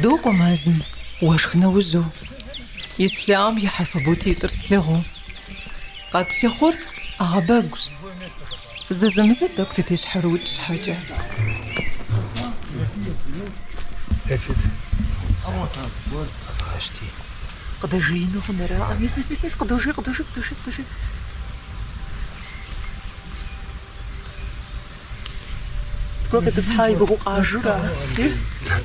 دوق مازن واشخنا وجو إسلام يحرف بوتي ترسلغو قد يخور أغباقش زمزتك تتشحروش حاجة اكتت غاشتي قدجينو خمراء ميس قدوجي تقولي تصحاي بهوق عجورة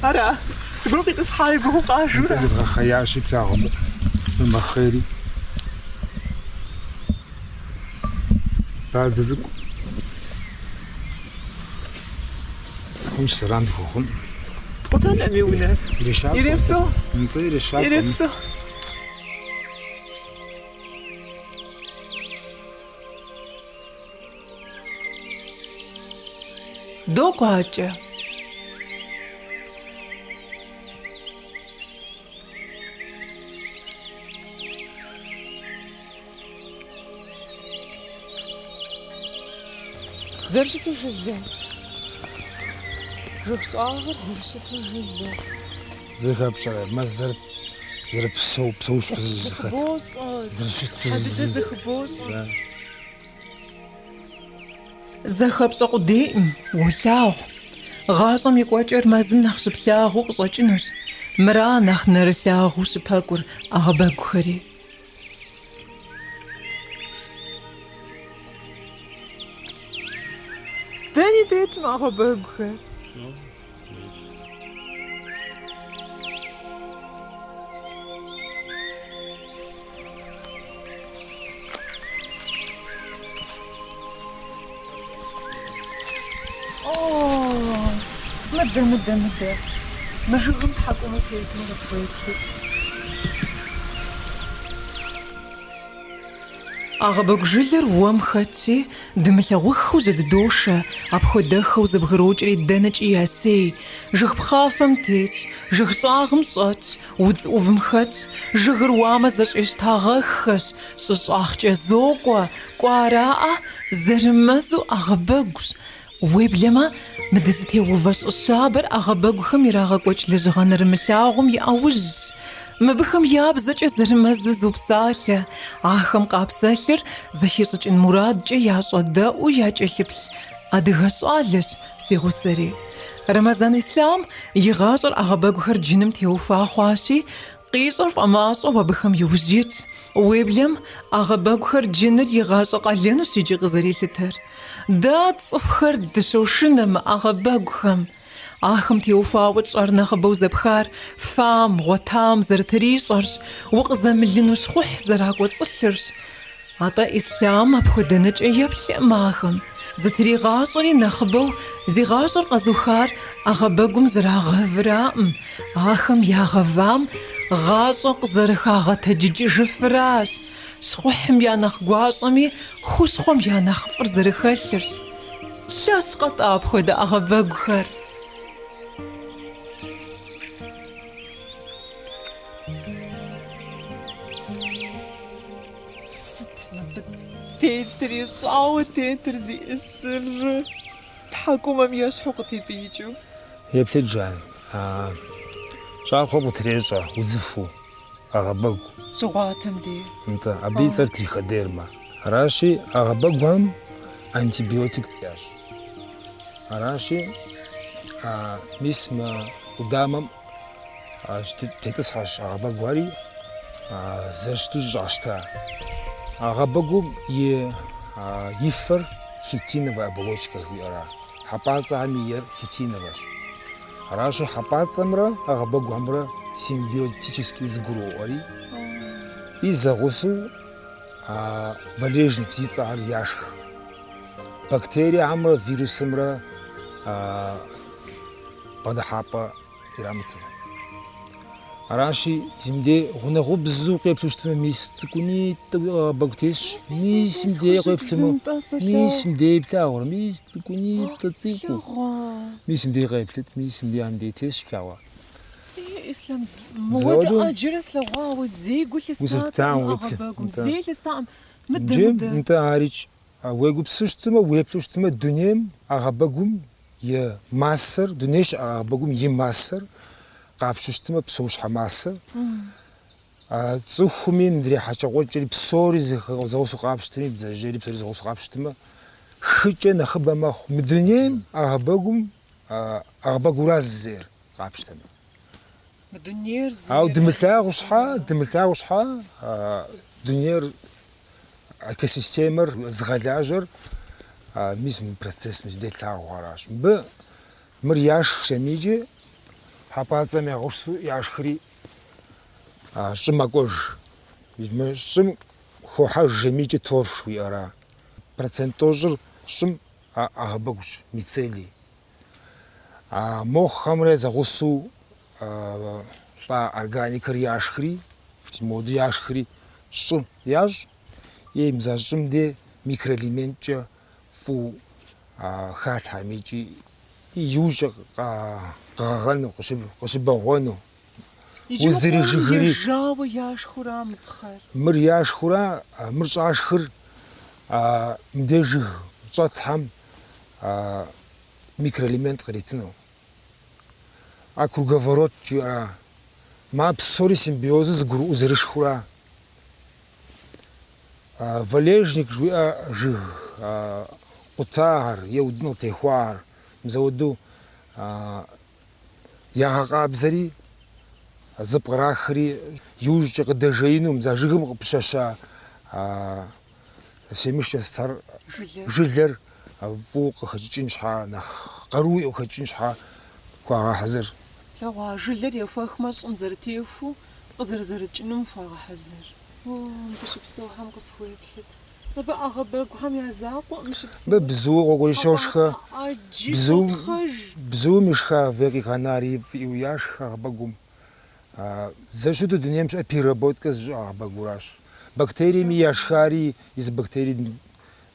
أرى تقولي تصحاي بهوق عجورة انت اللي خياشي بتاعهم المخيري بعد ذلك مش سران بخوخم تقول أنا ميونا يريبسو نطير الشعب يريبسو دوق واجه زرشتو جزء جوكس آخر زرشتو جزء زرقاء بشغل ما زرب بسوش زرقاء بوس زرشت حدث بوس زخب سقو ديم ولاغ غاصم يقواجر مازن نخش بلاغو قصاجنوس مرا نخ نرلاغو سباكور أغباقو خري تاني ديت مع أغباقو خري مدة مجرم حكومة تيتنا بصبيتي أغبق جلر وامخاتي دمثاوخو زد دوشة أبخو دخو زبغروج ريدانج إياسي جغ بخافم تيت جغ صاغم صات ودز أوفمخات جغر واما زش إشتاغخش شش جزوقوا قواراء زرمزو أغبقش ويبلما مدزتي وفاش الشابر أغباقو خميراغا قوش لجغان رملاغم يأوج مبخم ياب زج زرمزو زوبساخة آخم قابساخر زهيشج إن مراد جا ياشودا وياج الحبل أدغش آلش سيغو سري رمضان إسلام يغاشر أغباقو خرجنم تيوفا خواشي قيصر فماسو وبخم يوجيت ويبلم أغباقو خرجنر يغاشر قالينو سيجي غزري لتر دات صفخر دشوشنم أغباقو خم آخم تيوفاوت شارنا خبو زبخار فام غوتام زرتري شارش وقزم اللي نشخوح زراك وصخرش عطا إسلام أبخدنج أيبل ماخم زتري غاشري نخبو زي غاشر قزوخار أغباقم زرا غفرام آخم يا غفام غاشق زرخا غتجج جفراش شخوحم يا نخ قواشمي خوشخم يا نخ فرزرخلرش لاش قط أبخد أغباقخر تيتري شعو تيتر زي السر تحكم مياش حقتي بيجو هي بترجع شعر خوب تريجع وزفو أغباقو شغاتم دي انت أبي صرتي خدير ما راشي أغباقهم أنتيبيوتيك ياش راشي ميسما قدامم تتصحش أغباقواري زرشتوج عشتا أغباقو يفر хитиновая оболочка хуяра. Хапацами ер хитиноваш. Раши хапацамра агабагуамра симбиотически сгруори. Из-за гусу валежник птица яшх. Бактерия амра вирусамра падахапа ирамца. Раши зимде гунагу бзуqe птуштме мис цкуни бактеш мисимде гепсемо мисимде птаур мис цкуни тцику мисимде геплет мисимде амде теш птауа إسلام مودا أجرس لغوا وزيجو لستام أغباكم زي لستام جيم أنت عارج уегупсыщтымэ, уеплъыщтымэ дунейм агъэбэгум и масэр, дунейщ агъэбэгум и масэр къапщыщтымэ псэущхьэ масэ. Цӏыхуми мыдрей хьэкӏэкъуэкӏри псори зэгъусэу къапщтыми, бдзэжьейри псори зэгъусэу къапщтымэ, хыкӏэ нэхъыбэ мэхъу. Мы дунейм агъэбэгум агъэбэгу ураз зейр къапщтэмэ. Мы дунейр Ау дымылъагъу щхьэ дунейр экосистемэр зыгъэлажьэр мис мы процесс мис делъагъу аращ. Мыр яшх щэмиджи хьэпӏацӏэм ягъусу яшхри щӏым мэкӏуэж. Мы щӏым хохьэж жэмикӏи торф жыхуиӏэра. Процент тӏощӏыр щӏым агъэбэгущ, мицелий. Моххэмрэ зэгъусу лӏа органикэр яшхри, моду яшхри щӏы ящӏ, и мыза щӏым де микроэлементкӏэ фӏыуэ халъхьэм икӏи иужькӏэ къэгъэгъэну, къыщыбэгъуэну. Узыри жыгыри жауэ яшхура мыпхъэр. Мыр яшхурэ, мыр щӏашхыр мыбдеж жыг щӏэтхьэм микроэлемент къритыну. Круговорот жиӏэра. Псори симбиозу зыгурыӏуэу зэрышхура. Валежник жиӏэ жыг къутагъэр е удыну къытехуагъэр мызэуэду ягъэкъабзэри зып кърахри иужькӏэ къыдэжеину мыза жыгым къыпщэща семыщкӏэ стар жылэр фӏыуэ къыхэкӏыкӏын щхьа, нэхъ къарууи къыхэкӏыкӏын щхьа хуагъэхьэзыр. Лъэгъуа жылэр ефэхмэ щӏым зэрытехыу къызэрызэрыкӏынум хуагъэхьэзыр. Дыщыпсэухэм къысхуеплъыт. Абы агъэбэгухэм я закъуэӏым щыпсэу. Бзууэ къуэкӏуэри щошхэ. Бзуум ишха веки канари фӏыуэ яшх агъэбэгум. Зэщыту дунейм щыӏэ переработкэ зыщӏыӏэ агъэбэгуращ. Бактериями яшхари, из бактерий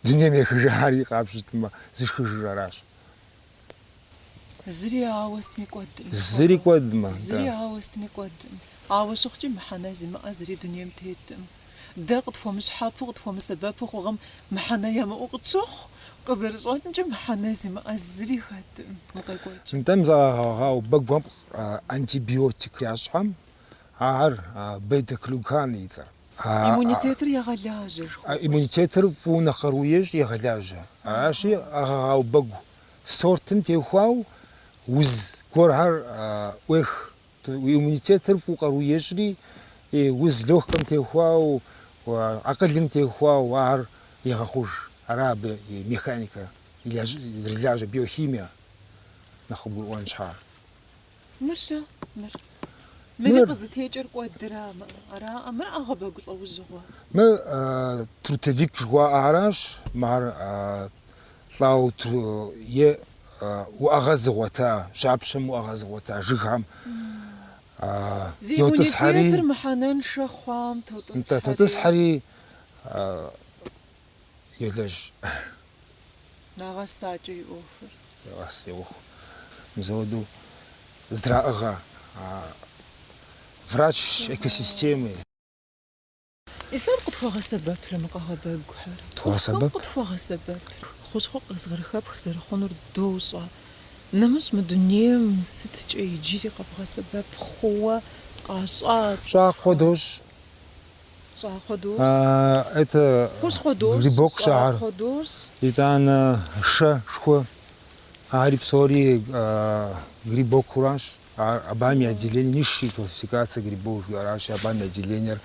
дунейм ехыжари къапщтымэ зышхыжыр аращ. Зыри ауэ стми кӏуэдӏым. Зыри кӏуэдмэ. Зыри ауэ стми кӏуэдӏым. Ауэ щыхъукӏи мыхьэнэ зимыӏэ зыри дунейм тетӏым. Дэ къытхуэмыщхьэпу, къытхуэмысэбэпу хъугъэм мыхьэнэ ямыӏэу къытщохъу, къызэрыщӏэкӏымкӏэ мыхьэнэ зимыӏэ зыри хэтӏым. Укъекӏуэкӏ. Нтӏэм агъэбэгухэм антибиотик ящхьэм ар бета-глюкан и цӏэр. Иммунитетыр егъэлажьэ. Иммунитетыр фӏыуэ нэхъ къару ещӏ егъэлажьэ. Аращи агъэбэгу сортым техуау уз гуэрхьэр ӏуех. Иммунитетыр фӏыуэ къару ещӏри уз лоххэм техуау, акъылым техуау ар егъэхъуж. Ара абы и механика, ирилажьэ биохимие нэхъ гурыӏуэн щхьа. Мырщэ, мыр. Мыри къызытекӏыр кӏуэдырэ, мыр агъэбэгу лӏэужьыгъуэ. Мыр трутовик жыхуаӏэ аращ, ар лӏэу уӏэгъэ зыгъуэта, щапщэм уӏэгъэ зыгъуэта жыгхэм йотӏысхьэри, иммунитетыр мыхьэнэншэ хъуам тотӏысхьэри елэжь. Нэгъэсакӏэ и ӏуэхур. Мызэуэду зытрa'ыгъэ врач экосистемы. Ислъэм къытхуагъэсэбэпрэ мы къагъэбэгухэр? Тхуагъэсэбэп? Къытхуагъэсэбэп. Хущхъуэ къызгъэрыхэпх зэрыхъунур доущӏэ. Нэмыщӏ мы дунейм сыткӏэ иджыри къэбгъэсэбэп хъууэ къащӏат. Щӏакхъуэ дощӏ. Щӏакхъуэ дощӏ? Это Хущхъуэ дощӏ? грибок щӏагъыр. Щӏакхъуэ дощӏ? Итӏанэ шэ шхуэ. Ари псори грибокуращ. Абам и отделение, классификация грибов, араши абам и отделение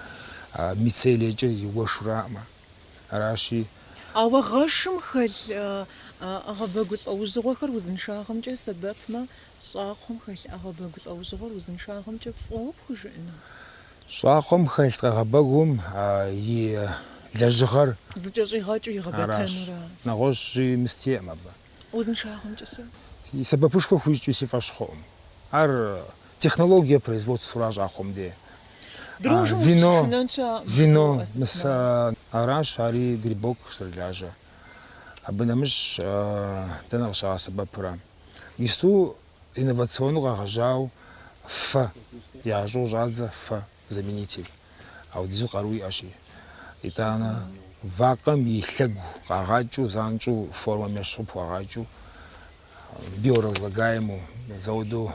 мицелиекӏэ иуэшурa'мэ. Араши. Ауэ гъэшым хэлъ агъэбэгу лӏэужьыгъуэхэр узыншагъэмкӏэ сэбэпмэ, щӏакхъуэм хэлъ агъэбэгу лӏэужьыгъуэр узыншагъэмкӏэ фӏыуэ пхужыӏэну? Щӏакхъуэм хэлъ агъэбэгум и лэжьыгъэр Зыкӏэщӏигъэкӏыу игъэбэтэнурэ. нэгъуэщӏи мыстеӏым абы. Узыншагъэмкӏэ-щэ? И сэбэпышхуэ хуищӏкӏи си фӏэщ хъуӏым. Ар технологие производствора щӏакхъуэм де. Вино, мыса араш, ари грибок зэрылажьэ. Абы нэмыщӏ дэнэ къыщагъэсэбэпрэ. Исту инновационну къэгъэжьау фэ ящӏэу щӏадзэ фэ заменитель. Аудизу къару иӏэщи. Итӏанэ вакъэм и лъэгу къагъакӏыу занщӏэу формэм ещхьу пхуагъакӏыу биоразлагаемэу зауэдэу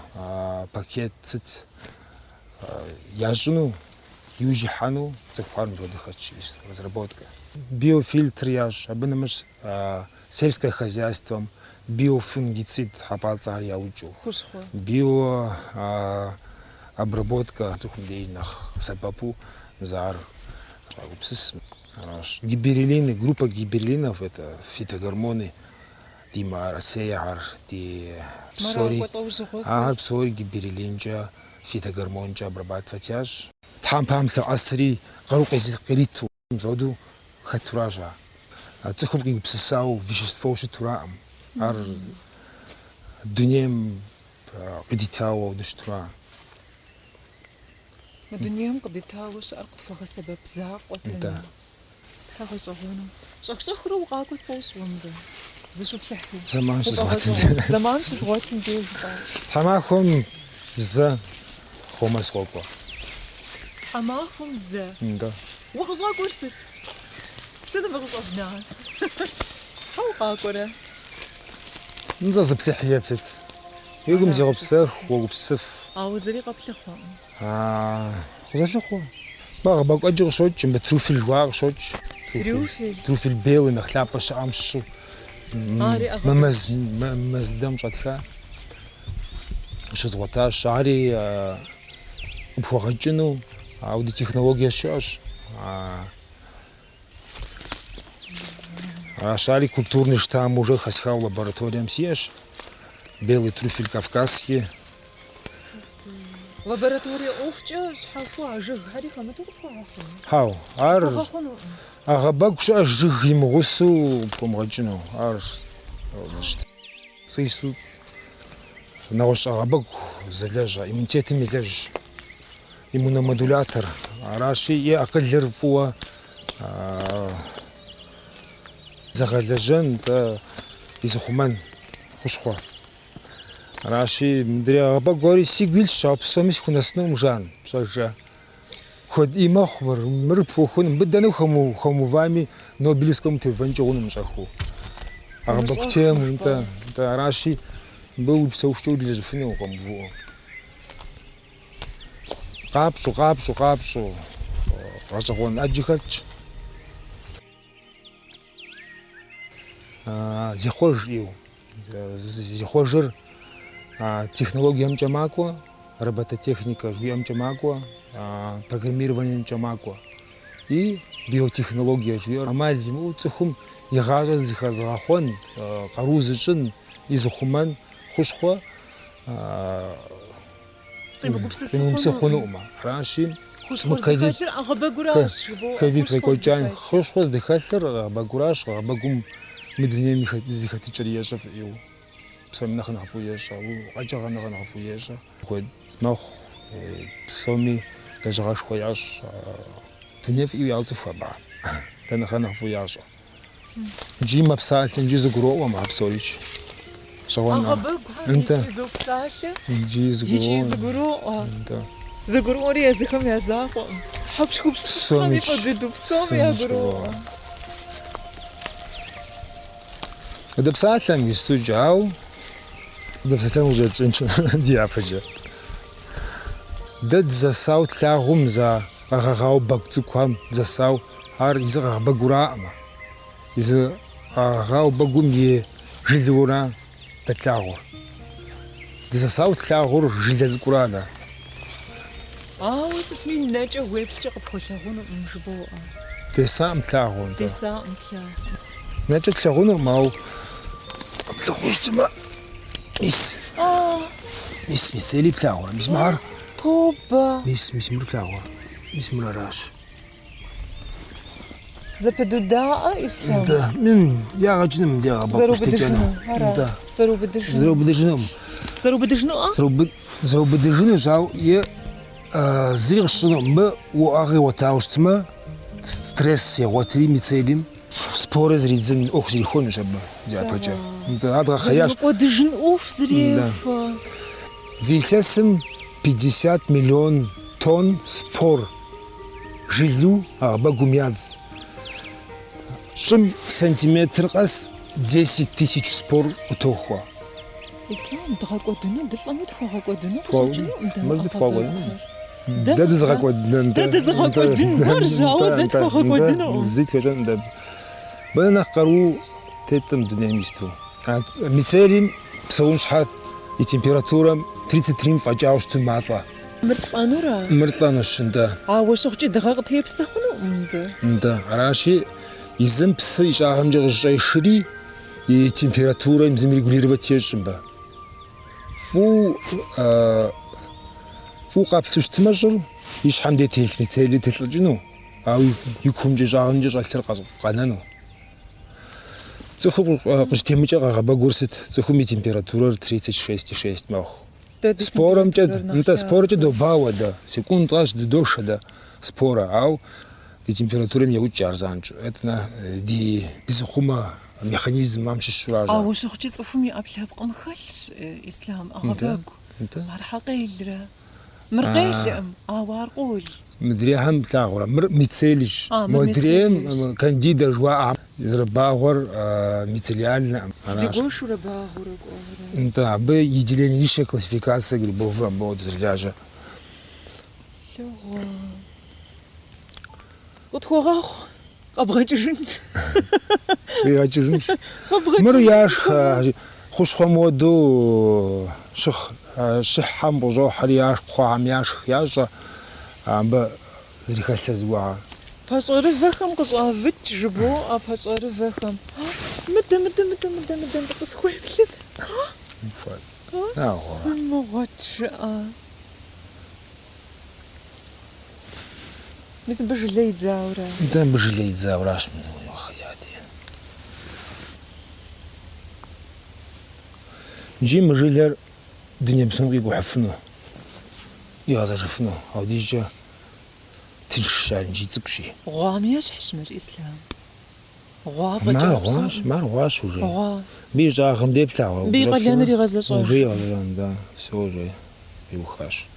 пакет сыт ящӏыну иужихьэну цӏыхухэр мыпхуэдэ хэтщ разработка. Биофильтр ящӏ, абы нэмыщӏ сельское хозяйством биофунгицид хьэпӏацӏэхэр яукӏыу. Биообработка цӏыхум деж нэхъ сэбэпу мызар щӏагупсысым. Гибереллины, группа гибереллинов, это фитогормоны, ди марасеяхэр, ди псори гибереллинкӏэ, фитогормонкӏэ обрабатывать ящӏ. Тхьэмпэм лъэӏэсри къару къириту мыпӏэдэу хэтуращ. Цӏыхум къигупсысауэ веществоу щытураӏым. Ар дунейм къидитауэ дыщтура. Мы дунейм къыдитауэ щыӏэр къытхуэгъэсэбэп закъуэт. Да. Тхьэгъуэщӏэгъуэну. Щӏэх-щӏэхыурэ укъакӏуэ сфӏэущ мыбы. Зыщыплъыхьу. Зэман щызгъуэтын. Зэман щызгъуэтын деж. Тхьэмахуэм зэ хъумэ сыкъокӏуэ. Тхьэмахуэм зэ. Да. Укъыщӏакӏуэр сыт? Сыт мыкъыщӏэвна? Хьэ укъакӏуэрэ? Нтӏэ зыплъыхь еплъыт. Игум зегъупсэх, уогупсыф. Ауэ зыри къэплъыхъуэкъым. Къызэлъыхъуэ. Бэкӏуэкӏэ къыщокӏ, мыбы труфил жыхуа къыщокӏ. Труфил белый нэхъ лъапӏэ щыӏэм щыщу. Мэздэм щӏэтха. Щызгъуэтащ. Ари къыпхуэгъэкӏыну ауэ ди технологие щыӏэщ. Аращ культурный штамм уже хэсхауэ лабораторием сиӏэщ. Белый трюфель кавказский. Лаборатория ӏуэхукӏэ щхьэхуа жыгхэри хэмыту къыпхуагъэхъуну? Хьэу, ар Къыхуагъэхъунукъым. агъэбэгу щыӏэщ жыг имыгъусэу пхуэмыгъэкӏыну. Ар сӏису нэгъуэщӏ агъэбэгу зэлэжь, иммунитетым елэжь. Иммуномодулятор. Аращи и акъылыр фӏыуэ зэгъэлэжьэн изыхъумэн хущхъуэ. Аращи мыдрей агъэбэгу ари сигу илъщ, ауэ псоми схунэсынукъым жан, пщӏэжа. Куэд ӏей мэхъу мыр пхуэхуну, мыбы дэнэ хуэмывами Нобелевскому тевэнкӏэ хъуну мыщӏэхуу. Агъэбэгу тему, аращи мыбы уи псэущкӏэ урилэжьыфыну укъэмывуӏэу. Къапщӏу гъэщӏэгъуэн ӏэджи хэтщ. Зихъуэж ӏейуэ. Зихъуэжыр технологиемкӏэ макӏуэ, робототехникэ жиӏэмкӏэ макӏуэ, программированиемкӏэ макӏуэ. И биотехнологие жиӏэр ӏэмал зимыӏэу цӏыхум и гъащӏэр зыхэзгъэхъуэн, къару зыщӏын, изыхъумэн хущхъуэ къимыгупсыхъунукъым. Аращи ковид къекӏуэкӏам хущхъуэ зыдэхэлъыр агъэбэгуращ. Агъэбэгум мы дунейм зыхэтыкӏэр ещӏэ фӏыӏэу. Псоми нэхъ ещӏэ, къэкӏыгъэ нэхъ ещӏэ. Куэд мэхъу, псоми лэжьыгъэшхуэ ящӏ. Дуней фӏыуэ яуэ цӏыху абы. Дэнэ нэхъ ящӏэ. Иджы мэпсалъэ, иджы зыгуроӏуэ а псоричӏ. Агъэбэгухэр зопсалъэ, иджы зыгуроӏуэ. Зыгуроӏуэри езыхэм я закъуэкъым. Хьэпщхупщхэм и фӏы дыдэу псоми ягуроӏуэ. Къыдэпсалъэм исту ауэ къыдэпсалъэн ущӏэкӏынщ ди япэкӏэ. Дэ дызэсауэ тлъагъум агъэгъауэ бэгу цӏыкӏухэм дызэсауэ ар изы агъэбэгураӏымэ. Изы агъэгъауэ бэгум и жылэура дэтлъагъуэр. Дызэсауэ тлъагъур жылэ цӏыкӏурана. Ауэ сытми нэкӏэ уеплъкӏэ къыпхуэлъагъунукъым жыбоӏэ. Десаӏым тлъагъуэ. Десаӏым тлъагъуэ. Нэкӏэ тлъагъунукъым, ауэ къыплъыхъуу щытымэ мис ели плъагъуэр. Мис мыхьэр Тобэ. мис мыр плъагъуэр. Мис мыр аращ. Зэпыдудаӏэ ислъэгъу. Да, ягъэкӏыным дэ агъэбэгу щтэкӏэну. Да. Зэрыубыдыжынукъым. Зэрыубыдыжыну щауэ зыри къыщыщӏынукъым. Мыбы уӏэгъуэтауэ щытмэ, стресс егъуэтри мицелим споры зридзын ӏуэху зрихуэнущ абы дяпэкӏэ. Адгъэхъеящ. Мыкӏуэдыжын ӏуэху зрехуэ. Зи илъэсым 50 миллион тонн спор жылу агъэбэгум ядз. Шим сантиметр къэс 10 тысяч спор утохуа. Ислам дгъэкӏуэдыну дылӏэну тхуэгъэкӏуэдыну Мыр дытхуэгъуэдыну. Дэ дызыгъэкӏуэдын. Дэ дызыгъэкӏуэдын. Жауэ дэ тхуэгъэкӏуэдыну. Зы тхуещӏэн дэ. Бэнэ нэхъ къару тетым дунейм исту. Мицелийм псэун щхьэ и температурэм 33 фӏэкӏауэ щыту малӏэ. Мырлӏэнура? Мырлӏэнущ, нтӏэ. Ауэ щыгъукӏи дыгъэ къытепсэ хъуну мыбы? Нтӏэ. Аращи, изым псы ищӏагъымкӏэ къыщӏэшри и температурэм зым регулировать тещӏ мыбы. Фу къаплъу щытмэ щӏыр и щхьэм де телъ мицелий телӏыкӏыну, ауи и кумкӏэ щӏагъымкӏэ щӏэлъыр къэнэну. Цӏыхум къыщытемыкӏэ къэгъэбэгур сыт? Цӏыхум и температурэр 36,6 мэхъу. Спорымкӏэ, нтӏэ, спорыкӏэ добауэ дэ. Секунд къэс дыдошэ дэ спорэ, ау ди температурэм еукӏ ар занщӏэу. Это ди зыхъумэ механизмам щыщу ар. Ауэ щыгъукӏи цӏыхум и ӏэпкълъэпкъым хэлъщ, Ислам, ӏэгъэбэгу. Архьэ къелрэ. Мыр къелъэӏым, ауэ ар къол. Мыдрейхэм плъагъурэ. Мыр мицелийщ. Модрейм кандидэ жыхуаӏэм зэрыбагъуэр мицелиальным. Зигуэшурэ багъуэрэ кӏуэурэ. Нтӏэ, абы и деление классификацие грибовым абы дызэлажьэ. Лъэгъуэ. Къытхуэгъэхъу. Къэбгъэкӏыжынщ. Къигъэкӏыжынщ. Мыр яшх хущхъуэ моду щыхьэм къыщӏохьэри яшх, кхъуэхьэм яшх ящӏэ. Абы зрихэлъыр зыуагъэ. Пэщӏэрывэхэм къыщӏавыкӏ жыбоӏэ пэщӏэрывэхэм. Мыдэ къысхуеплъыт. Сымыгъуэт жыӏэ. Мис мыбы жылэ идзауэрэ. Нтӏэ мыбы жылэ идзауэращ хъеяди. Иджы мы жылэр дуней псом къигухьыфыну, игъэзэжыфыну, ауэдижкӏэ тынш иджы цӏыкӏущи. Гъуами ещхьщ мыр, Ислам. Гъуа Мар гъуащ уже. Гъуа. Мби щӏагъым де плъагъуэ. Мби къалэныр игъэзэщӏэж. Уже игъэзэщӏэн, да. Все уже иухащ.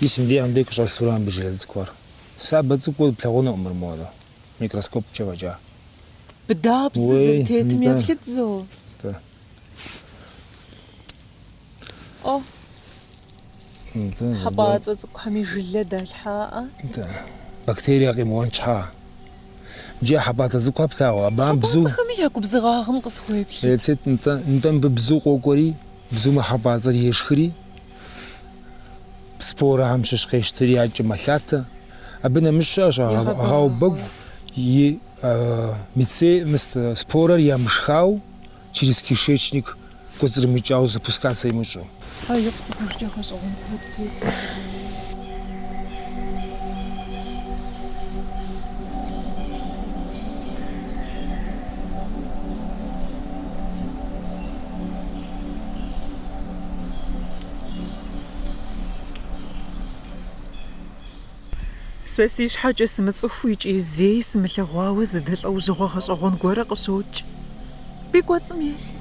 Исым дегъэм де къыщӏэлъурэ мыбы жылэ цӏыкӏуэр. Сэ абы цӏыкӏуу плъагъунуӏым мыр мода. Микроскопкӏэ фӏэкӏа. Быдапсы зытетым еплъыт-зо. О. Хьэпӏацӏэ цӏыкӏухэми жылэ дэлъхьаӏэ. Бактерие къимыуэн щхьа. Иджы хьэпӏацӏэ цӏыкӏухэр плъагъуэ. Абыхьэм бзу. Хьэпӏацӏэхэми я губзыгъагъым къысхуеплъыт. Еплъыт, нтӏэ мыбы бзу къокӏуэри, бзумэ хьэпӏацӏэр ешхри, спорэхэм щыщ къещтри ядкӏэ мэлъатэ. Абы нэмыщӏ щыӏэщ гъэубэгу и спорэр ямышхау через кишечник кӏуэцӏрымыкӏауэ запускаться имыщӏэу. А епсыхужкӏэ гъэщӏэгъуэн куэд тетащ. Сэ си щхьэкӏэ сымыцӏыхуу икӏи зэи сымылъэгъуауэ зыдэлӏэужьыгъуэ гъэщӏэгъуэн гуэрэ къыщокӏ. Би кӏуэцӏым елъыт.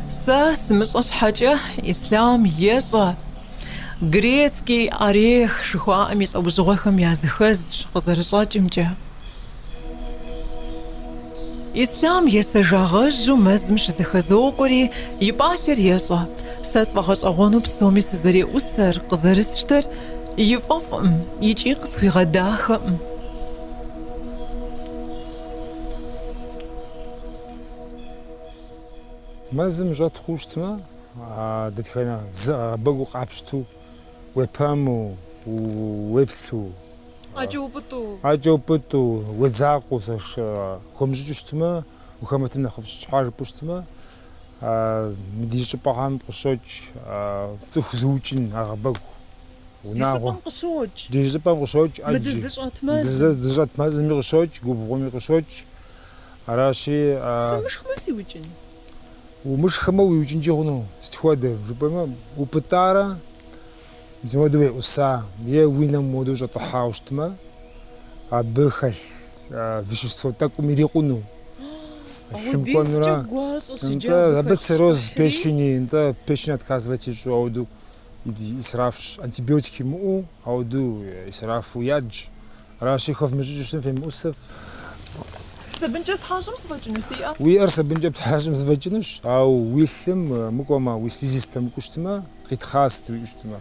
Сэ сымыщӏэ щхьэкӏэ Ислам ещӏэ. Грецкий орех жыхуаӏэм и лӏэужьыгъуэхэм языхэзщ къызэрыщӏэкӏымкӏэ. Ислам есэжагъэжьу мэзым щызэхэзокӏуэри и пӏалъэр ещӏэ. Сэ сфӏэгъэщӏэгъуэну псоми сызэреӏусэр, къызэрысщтэр и фӏэфӏым икӏи къысхуигъэдахэӏым. Мэзым щӏэт хъуу щытмэ, дэтхэнэ зыгъэбэгу къапщту, уепэму, уеплъу, ӏэкӏэ упӏытӏу, уедзакъыу хуэмыщӏыкӏыу щытмэ, ухэмытым нэхъыфӏ щхьа жыпӏэу щытмэ, ди щӏыпӏэхэм къыщокӏ цӏыху зыукӏын агъэбэгу. Ди щӏыпӏэм къыщокӏ ӏэджи. Дызыщӏэт мэзми къыщокӏ, губгъуэми къыщокӏ. Аращи. Сымышхмэ сиукӏын. Умышхэмэ уиукӏынкӏи хъуну. Сытхуэдэ жыпӏэмэ, упӏытӏарэ, мыдэ уеӏуса, е уи нэм модэу щӏэтӏыхьауэ щытмэ, абы хэлъ вещество тӏэкӏум ирикъуну. Абы цирроз печени, печень отказывать ищӏу, ауэду исрафщ. Антибиотики имыӏэу, ауэду исрафу ядж. Араши хавмыжыжым фемусов. Сабынчас хажым свачну сия. Уиар сабынча птахажым звачнуш, ау уилым мукома уисизистам куштма, қитхаст уиштма.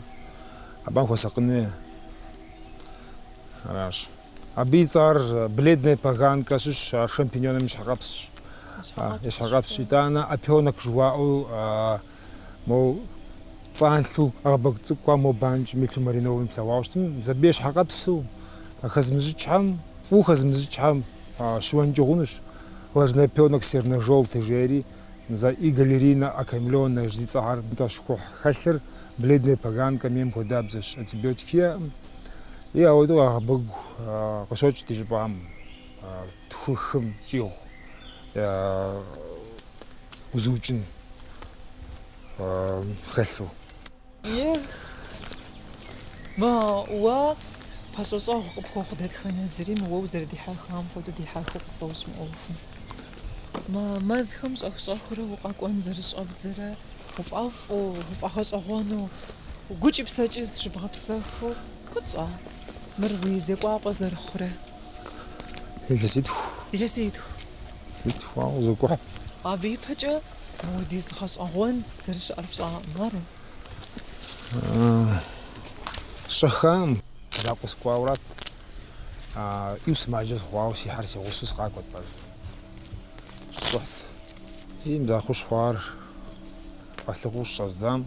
Абан хосақны. Араш. Абицар бледная поганка шиш шампиньонами шагапс. Шагапс итана апионак жуау мо цантлу арбагцуква мо банч милмариновым плаваштым. Забеш хагапсу. Хазмжичам, фу хазмжичам. Шуанджугунуш, лажный пёнок серно-желтый жери, за и галерина окаймленная ждицар, ташку хальтер, бледная поганка, мем подабзаш антибиотики. И ауду ахбаг кошоч тижбам, тхухым чио, узучин хальсу. ما و پاسوسا خوب خودت خانه زریم و وزر دی حال خام خود دی حال خوب استوش مؤوفم ما مزخمش أخشاخره وقاقوان زرش أبزره وبقف وبقاش أغوانو وجوجي بساجز شبه بسخو كتشا مرويزي قوابا زر خره إلا سيدو وزوكوح أبي تجا موديز خاش أغوان زرش ألبش أمارو شخام راقص قاورات يسمع جز قاو سي حرسي غصوص قاقوت باز صحت يم دا خوش خوار أستغوش شازدام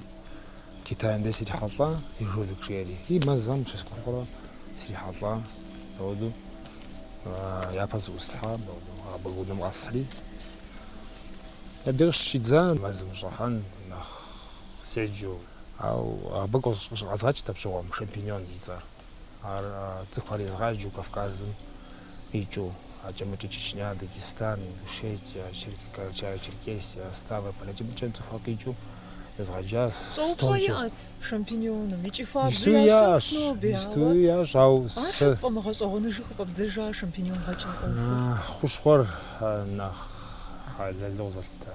كتاين دي سيري حاطلا يجوفك شيري هي مزام شسكو خورا سيري حاطلا دودو ياباز وستحاب دودو بقودنا مقاصحلي يبدغش شيدزان مزم جاحان سيجو أو بقوش غزغاتش تبشوغم شامبينيون زيزار цифры изгажу Кавказом, ичу, Чамычи, Чечня, Дагестан, Ингушетия, Черкесия, Ставы, Полячим, Цуфакичу, изгажа. Соусоят шампиньоном, ичифа, Истуя, жау. А помогас огоныших обзежа шампиньон гача. Хушхор на халялозалта.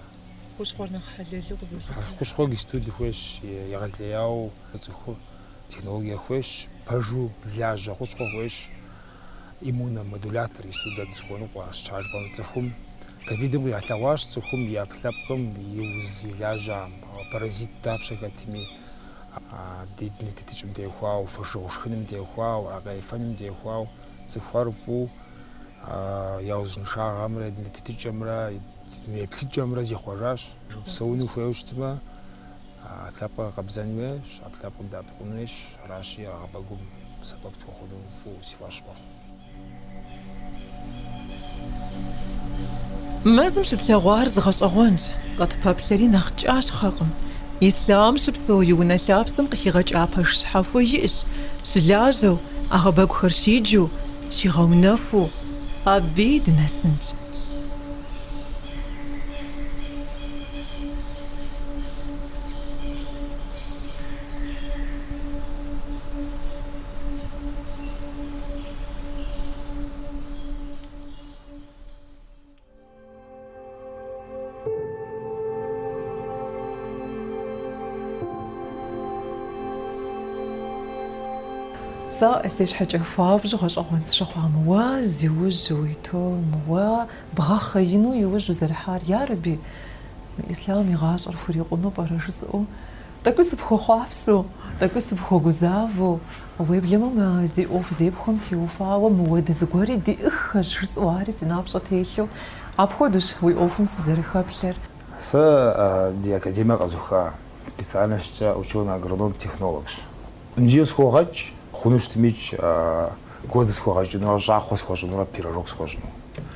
Хушхор на халялозалта. Хушхор гистуди хуеш ягалдеяу, цуху. Технология хуеш, пажу, ляжа, хуеш, иммуномодулятор, и туда дисхону класс, чарж банцехум, ковидом я таваш, цехум я пляпком, юз ляжа, паразит тапшахатими, дитнитичем деухау, фашошхным деухау, агайфаним деухау, цехарфу, я узн шагамра, дитнитичемра, не птичемра, зихважаш, сауну хуеуштима. أطلق قبضانيش، أطلق دابقونيش، راشي أغبقوم سبب تأخذون فو سفاش بخ. مازم شتلاغوار زغش أغونج، قد بابلري نخجاش خاقم. إسلام شبسو يونا لابسم قخيغاج آباش شحافو يئش، شلاجو أغبقو خرشيجو، شيغونافو، أبيد نسنج. استيش حاجة فابج غاش أغوانس شخوا موا زيوج ويتو موا بغاخينو يوج زرحار يا ربي الإسلام يغاش الفريقونو برشسو تاكو سبخو خوابسو تاكو سبخو غزافو ويبليمو ما زي أوف زي بخم تيوفا ومواد زغوري دي إخ شرسواري سنابشا تيشو أبخودش وي أوفم سزرخا بلر دي أكاديمية غازوخا специальность ученый агроном-технологш. Нджиос хогач хунуштмич годы схожу, но жаху схожу, но пирожок схожу.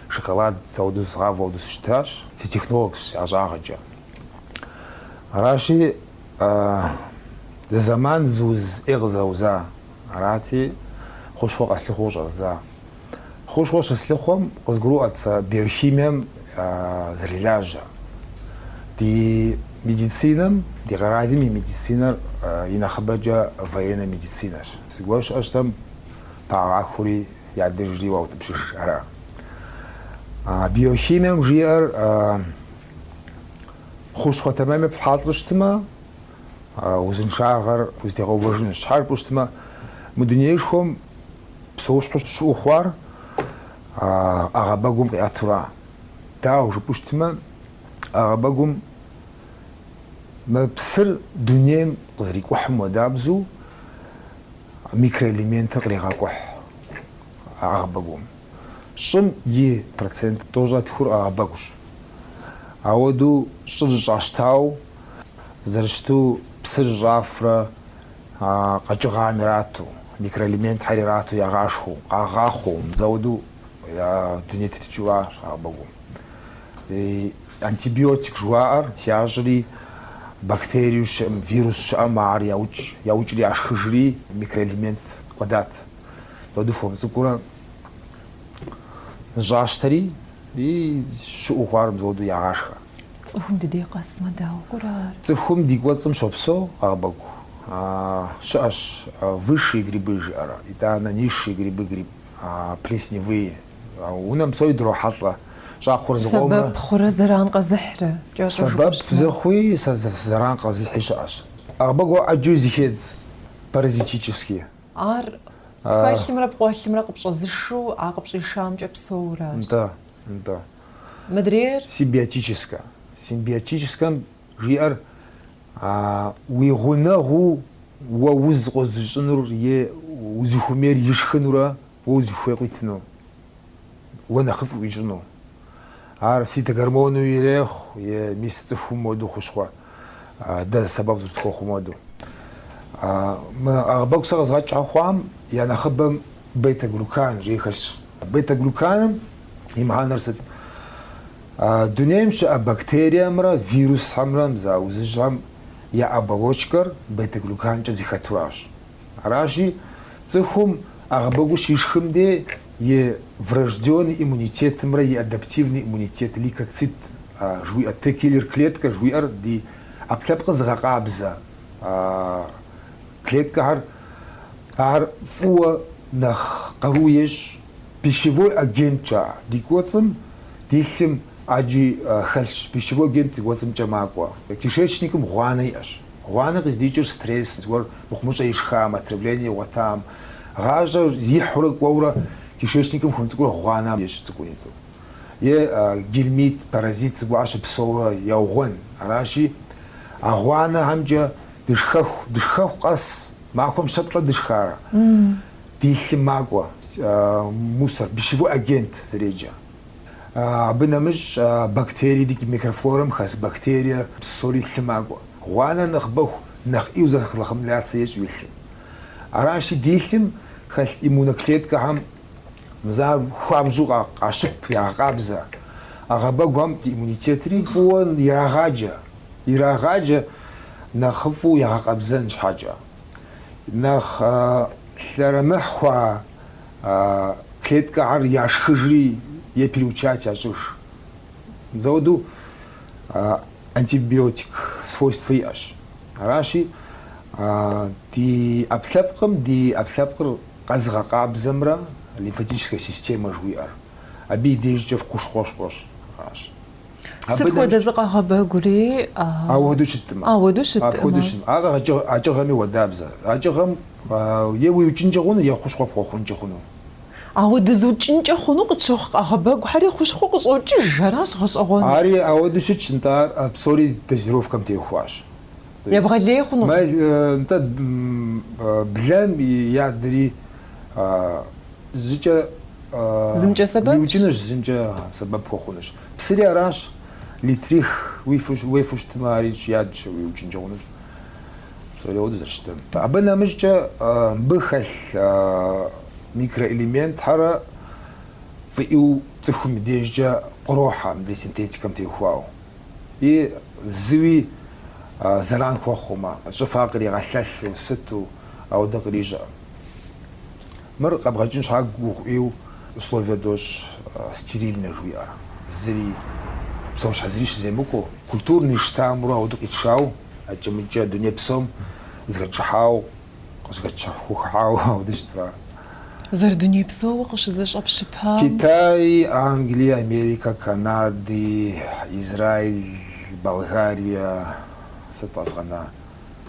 Шоколад саудус раводус шташ, те технолог ажагаджа. Раши заман зуз эрзауза, рати хошхо аслихожа за. Хошхо аслихом разгру от биохимиям зриляжа. Ди медицинам, ди гарадими медицинар инахабаджа военная медицина. Сигуаш аж там парахури ядержри ваутабшиш ара. Биохимиям жиар хушхо тамаме фхатлуштма узеншагар уздеговожн шар пуштма мудунешхом псоушху шухвар агабагум қиатура тау жупуштима агабагум мапсыр дунем қрикухм вадабзу микроэлементы қригакух агабагум шым процент тоже атхур агабагуш ауаду шыржаштау заршту псыр жафра қачығамирату микроэлемент харирату ягашху агаху заводу я дунете чуа агабагум антибиотик жуар тяжри бактерию вирус амар яучри ашхжри микроэлемент квадрат водуфом цукура жаштари и шухарм заводу ягашха цхум дидиқас мадау курар цхум дигвацам шопсо агабагу шаш высшие грибы жара это на низшие грибы плесневые унам сой дрохатла жахур згома سبب خورا زران قزحرة سبب زخوي زران قزح شاش агабагу аджузи хедз паразитические ар хашимра бгошимра қыпшызышу ақыпшишамча псоура да мадрер симбиотическое жиар уигунагу уауз қозжынур е узухумер ишхнура узухуетну ونخف ويجنو عارف في تجرمون ويريخ يميستف مودو خشوا ده السبب زرتكو خمودو ما أغبق صغز غاتش عخوام يعني خبم بيتا جلوكان ريخش بيتا جلوكان يمها نرست دنيمش بكتيريا مرة فيروس حمرا مزاوزجهم يا أبغوشكر بيتا جلوكان جزي خطواش راشي цехум агабагуш ишхым де е врожденный иммунитет мра е адаптивный иммунитет лейкоцит жуи Т-киллер клетка жуиар ди аптапка згакабза клетка ар фуа нах каруеш пищевой агент ча дикоцем дихим аджи хальш пищевой агент дикоцем чамаква кишечником гуаной аш гуана издичер стресс гор мухмуша ишхам отравление ватам гажа зихрак ваура кишечником хунцгур гуана ешцгуниту е гельмит паразит згуаш псора яугон араши агуана хамджа дышхах қас махум шапла дышхара дихим магва мусор пищевой агент зреджа бинамыш бактерии дики микрофлорам хас бактерия псори магва гуана нахбах нах иузах лахмляться еш вихим араши дихим хас иммуноклетка хам мзар хуамжуга ашып ягабза агабагам иммунитетри фон ирагаджа нахфу ягабзан шхаджа нах ларамахва клетка ар яшхжри е переучать ажуш заводу антибиотик свойства яш араши ди аплапкр казгакабзамра лимфатическая система жуиар аби дежжев куш-кош-кош ستخوض زقها بقولي أودوشتما أغا أجرامي ودابزا أجرام يوي وجنجخونو يا خوشخوف خوخونجخونو أودوزوجنجا خونو قتشوخ أغباق حري خوشخوق صوتي جراس غص أغون أري أودوشتشنتار بصوري تجروف كم تيخواش يبغى ليه خونو ما أنت بلام يادري زيجا زنجا سبب يوجنش زنجا سبب خوخونش بسري أراش لتريخ ويفوش تماريج يادش ويوجنجونش سوري أودوزرشتم أبنا مجا بخل ميكروإليمنت حرا فيو تفهم ديجا قروحة مدي سنتيتيكم تيخواو ي زوي زران خوخوما شفاقري غثاث وستو أو دقريجا مر قبغاجنش حقوق إيو условия дош стерильно жуяр зри псош хазриш земуко культурный штамура одук ичау ачамича дуне псом згачхау згачхухау одиштва زردني بسوق وش زش أبشبها Китай, Англия, Америка, Канада, Израиль, Болгария, сатасгана.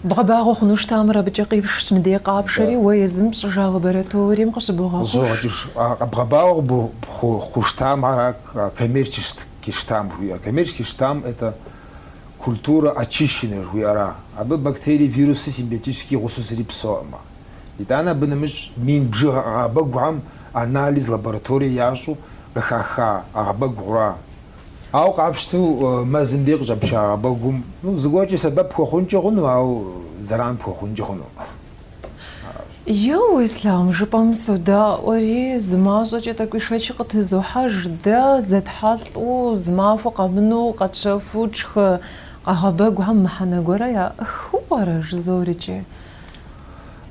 بغباغو خنوش تامر بجقيب شمدي قابشري ويزم شجا لابوراتوريم قشبوغا زوجش بغباو بخуштам коммерческий штамм. Коммерческий штамм это культура очищенная жуяра. Абы бактерии, вирусы, симбиотические гусусри псома. И тана бнамж мин бжига абагуам анализ лаборатории яшу хаха абагура. Ау қапшту мазымбек жабша абагум. Ну згочи сабаб хохунчогуну ау заран хохунчогуну. Йо, Ислам, жопам сюда, ори, змажачи такой шачик ты зухаж, да, затхалу, змафу камну, качафучх, агабагу хам маханагора, я хуараш зоричи.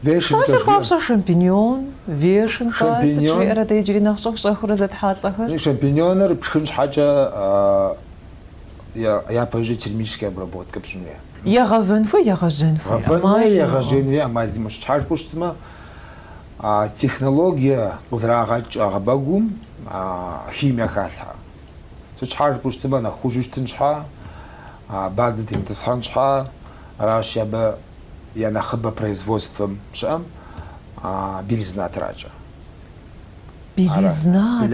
Вешенка. Саша шампиньон, вешенка, Шампиньон. сачи это иджри нахшох шахура затхатлахар. Шампиньонер пшхинч хаджа я пожи термическая обработка пшуне. Я гавенфу, я гаженфу. Я гаженфу, амаль димаш чарпуштма. Технология зрагач агабагум химия хатха. Чарпуштма на хужуштинчха, бадзитин тасханчха, рашяба я нахаба производством шам белизна траджа. Белизна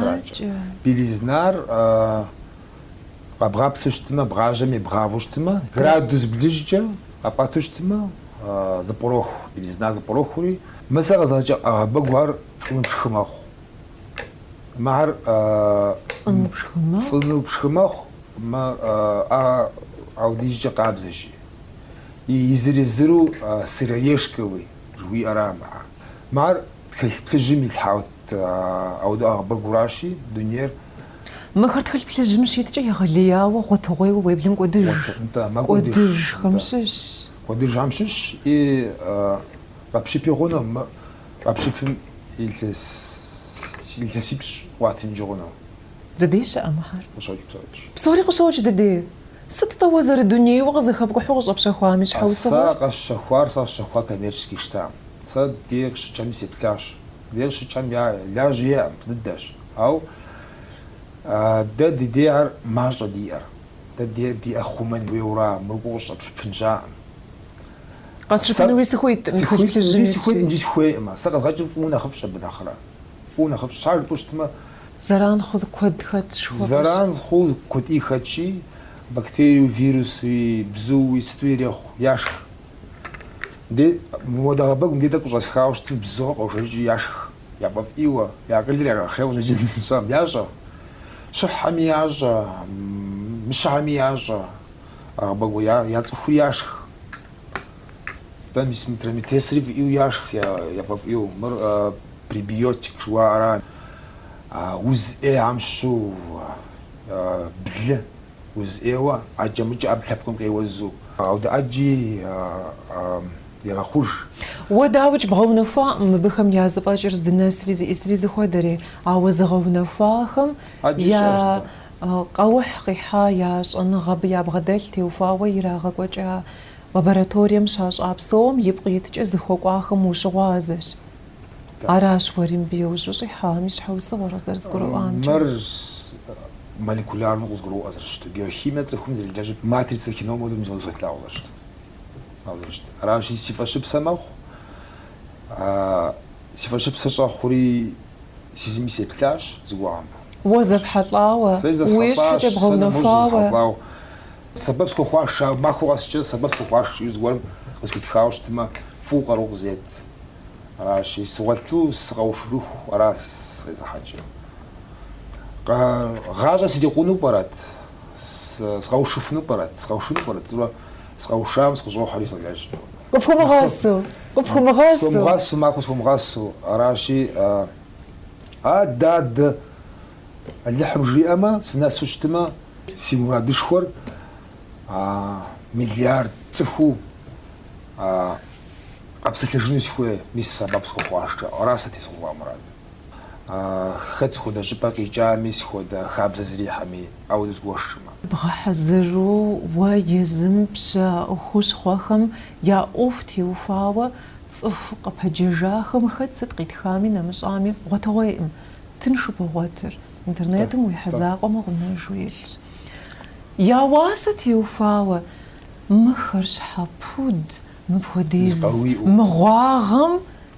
траджа. Белизнар Абгапсуштма, бражами, бравуштма, градус ближче, апатуштма, запорох, белизна запорохури. Мы сразу багуар цинупшхмах. Мар цинупшхмах, ма аудижче кабзаши. И изрезру сыроежковый, жуи арама. Мар хельптежими хаут ауда багураши, дунер. ما خرت بلاش مشيت يا غليا وغطوي ويبلم قدج قدج خمسش قدج خمسش и вообще пирона вообще il сипш وقت جونا دديش امهر وصوج بصوج بصوري قصوج ددي ست توازر الدنيا وغزخ بقحوق بشخوا مش حوسه ساق الشخوار صار شخوا коммерческий штамм صد دير شچم سيبتاش دير شچم يا لاج يا تدش او ده ديار ماجا ديار ده دي أخومن ويورا مرقوش بفنجان قاس شفنا ويسخويت سخويت نجي سخوي ما سقط غاجي فونا خفش بالآخرة فونا خفش شعر بوشتما زران خذ كود خد شو زران خذ كود إيه خدشي بكتيريا وفيروس وبزو وستويريخ ياشخ دي مودغبق مديتا كوش خاوشتم بزو أو شجي ياشخ يا فاف إيوه يا قليل خير نجي نسام ياشخ شح مياجا مش مياجا بقول يا تخوياش там смотрим тесрив и уяш я фафью мар прибиотик шуаран уз амшу бл уз эва аджамч аблапком кайвазу ауда аджи я хуж وداوج بغونفا مبخم يا زباجر زدناس ريزي اسريزي خودري عاوز غونفاخم يا قوح قيحا يا شن غب يا بغدلتي وفاوي يراغ وجا لابوراتوريم شاش ابسوم يبقى يتجز خوقاخم وشغازش اراش وريم بيوج وشيحا مش حوسه ورزر زقران مرز молекулярно узгру азрашты биохимия цехум зележи матрица хиномодум золсотлаулашты раши сифашипсамах сифашипсаша хури сизимисеплаш згуам وزب حطاوه ويش حتى بغونفاوه سبب سكوخاش ما خواسش سبب سكوخاش يزغور اسكتخاوشتما فوق روزيت راشي سوالتو سغوشروح راس زحاجه غاجا سيدي قونو برات سغوشفنو برات سغوشنو برات سغوشام سغوشو حريص ولاش وبخمغاسو فمغاسو ماكو فمغاسو راشي داد اللحم جيما سناسوشتما سيمورا دشخور مليار تخو абсолютно схуе мисса бабско хвашка орасати схуа мрад خد خدا جباك جامس خدا خابز زريحمي او دزغوشما بغحزرو ويزمبشا خوش خوخم يا اوفتي وفاوه صفق بجاجاخم خد صدقيت خامي نمشامي غتويم تنشو بغوتر انترنتم ويحزاقم غنا جويلش يا واسطي وفاوه Мыхэр щхьэпуд мыпхуэдиз Зыкъэуиӏэу.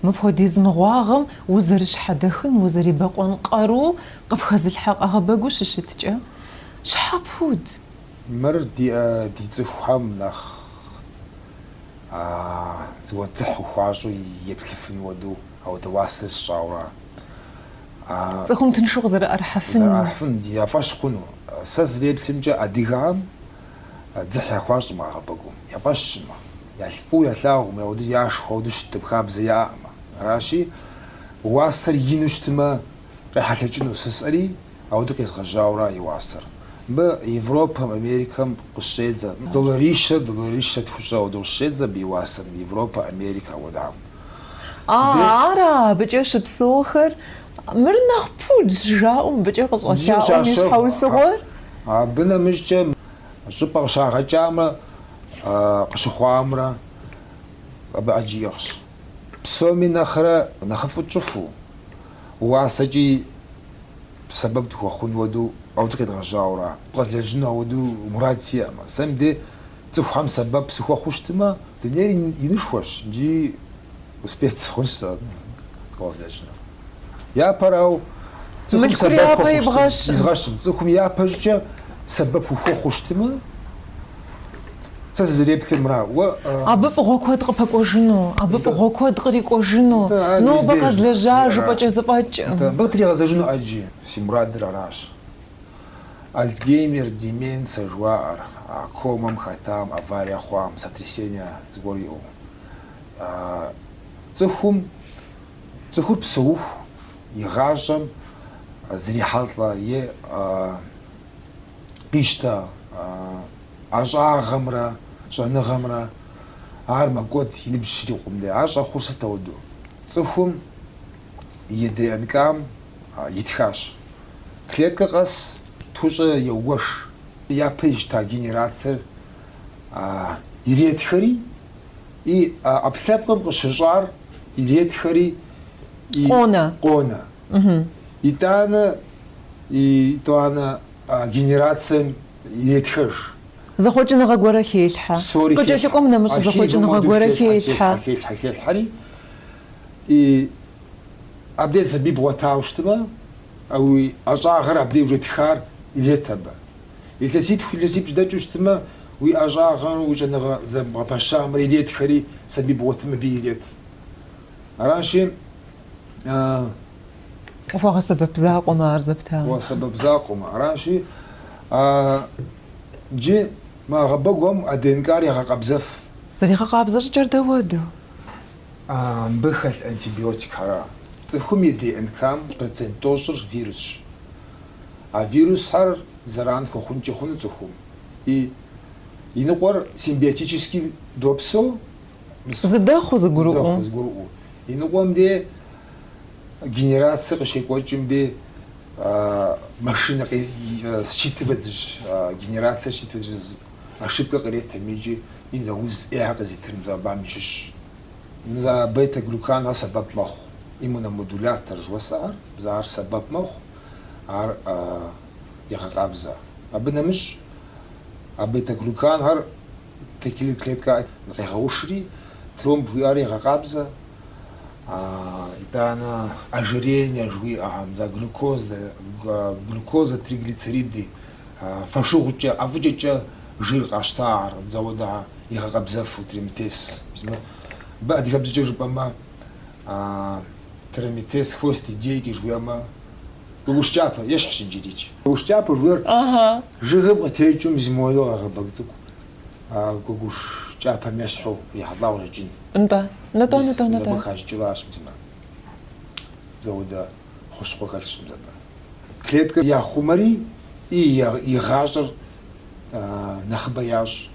мыгъуагъым узэрыщхьэдэхын, узэрибэкъуэн къару къыпхэзылъхьэ къэгъэбэгу щыщыткӏэ. Щхьэпуд? Мыр ди цӏыхухэм нэхъ зыуэдзыхь ухуащӏу еплъыфын хуэдэу ауэдэ уасэр сщӏауэ. Цӏыхум тыншу къызэрыӏэрыхьэфын. Зэрахьын яфӏэщ хъуну. Сэ зреплъымкӏэ адыгэм дзыхь яхуащӏымэ къэгъэбэгум. Яфӏэщымэ. Ялъфӏу ялъагъумэ, ауэдэ яшх, ауэдэ щытып хабзэ яӏэмэ. Аращи, уасэр ину щытымэ къехьэлъэкӏыну сысӏэри, ауэдэ къезгъэжьауэра и уасэр. Мыбы Европэм, Америкэм къыщедзэ. Долларищэ тхущӏэ ауэдэ къыщедзэ абы и уасэр. Европэ, Америкэ ауэдам. Ара, абыкӏэ щыпсэухэр мыр нэхъ пуд жаӏэу мыбыкӏэ къыщӏэлъаӏуэм и щхьэусыгъуэр? Абы нэмыщӏкӏэ щӏыпӏэ къыщагъэкӏамэ, къыщыхъуамрэ абы ӏэджиӏэщ. Псоми нэхъыфӏу тщӏыфу, уасэкӏи сэбэп дыхуэхъун хуэдэу ауэдэ къедгъэжьауэра. Къэзлэжьыну ауэдэу мурад сиӏэмэ. Сэ мыдей цӏыхухэм сэбэп сыхуэхъуу щытымэ, дунейр инышхуэщ, икӏи успех хъунщ сэ къэзлэжьыну. Япэрау цӏыхум сэбэп изгъэщым. Цӏыхум япэщӏкӏэ сэбэп ухуэхъуу щытымэ, сэ зызэреплъымра. Абы фӏыгъуэ куэд къыпэкӏуэжыну, абы фӏыгъуэ куэд кърикӏуэжыну, нобэ къэзлэжьа жыпӏэкӏэ зыпӏэкӏ. Абы тригъэзэжыну ӏэджи, си мурадыр аращ. Альцгеймер, деменция жуаӏэр, комэм хэтам, авария хъуам, сотрясение зыгуэр иӏэу. Цӏыхур псэуху, игъащӏэм зрихьэлӏэ е къищтэ ӏэщӏагъэмрэ щӏэныгъэмрэ ар мэкӏуэд и ныбжь щрикъум дей. Ар щӏэхъур сыт ауэдэу? Цӏыхум и ДНК-м итхащ. Клеткэ къэс тхущӏэ еуэш. Япэ ищта генерациер иретхэри и ӏэплъэпкъым къыщыщӏар иретхэри къонэ. итӏанэ генерацием иретхэж. Зэхъуэкӏыныгъэ гуэрэ хелъхьэ. Къыкӏэлъыкӏуэм нэмыщӏ зэхъуэкӏыныгъэ гуэрэ хелъхьэ. Хелъхьэри и абдей сабий бгъуэтауэ щытымэ, уи ӏэщӏагъэр абдей уже тхар ирет абы. Илъэсипщӏ дэкӏыу щытымэ, уи ӏэщӏагъэр уи щӏэныгъэ зэмыгъэпэщамрэ иретхэри сабий бгъуэтым абы ирет. Аращи Уфӏэгъэсэбэп закъуэмэ ар зэптауэ. Уасэбэп закъуэмэ. Аращи джи гъэбэгуэм ДНК-р егъэкъэбзэф. Зэригъэкъабзэщӏыкӏэр дэуэду? Мыбы хэлъ антибиотикхьэра. Цӏыхум и ДНК-м процент тӏощӏыр вирусщ. А вирусхьэр зэран хуэхъункӏэ хъуну цӏыхум. И ныкъуэр симбиотически допсэу, Зыдэхъуу зыгурыӏуэу. И ныкъуэм де генерацие къыщекӏуэкӏым де машинэ считывать генерация считывать ошибка къырет миджи ин за уз къызитырым за бам ищыщ. За бета-глюкан ар сэбэп мэхъу. Иммуномодулятор жыхуэсӏэр ар сэбэп мэхъу. Ар егъэкъабзэ. Абы нэмыщӏ а бета-глюканхэр клетка къегъэушри тромб жиӏэр егъэкъабзэ. итӏанэ ожирение жиӏэхэм за глюкозэ, триглицериди фэшыгъукӏэ, ӏэфӏыкӏэкӏэ жир къащтагъэр мызауэдэ егъэкъэбзэфу тремитес. Бы адыгэбзэкӏэ жыпӏэмэ тремитес хвост идейки жиӏэмэ ущкӏапэ ещхьщ иджырикӏ. Ущкӏапэ жиӏэр жыгым къытекӏым зимыуэу къэгъэбэг цӏыкӏу. Гугуш кӏапэм ещхьу ехьэлӏауэ жыджын. Нтӏэ. Зэбыхащӏыкӏыращ мызымэ. Зауэдэ хущхъуэ хэлъщ мызэмэ. Клеткэр яхъумэри игъащӏэр нэхъыбэ ящӏ.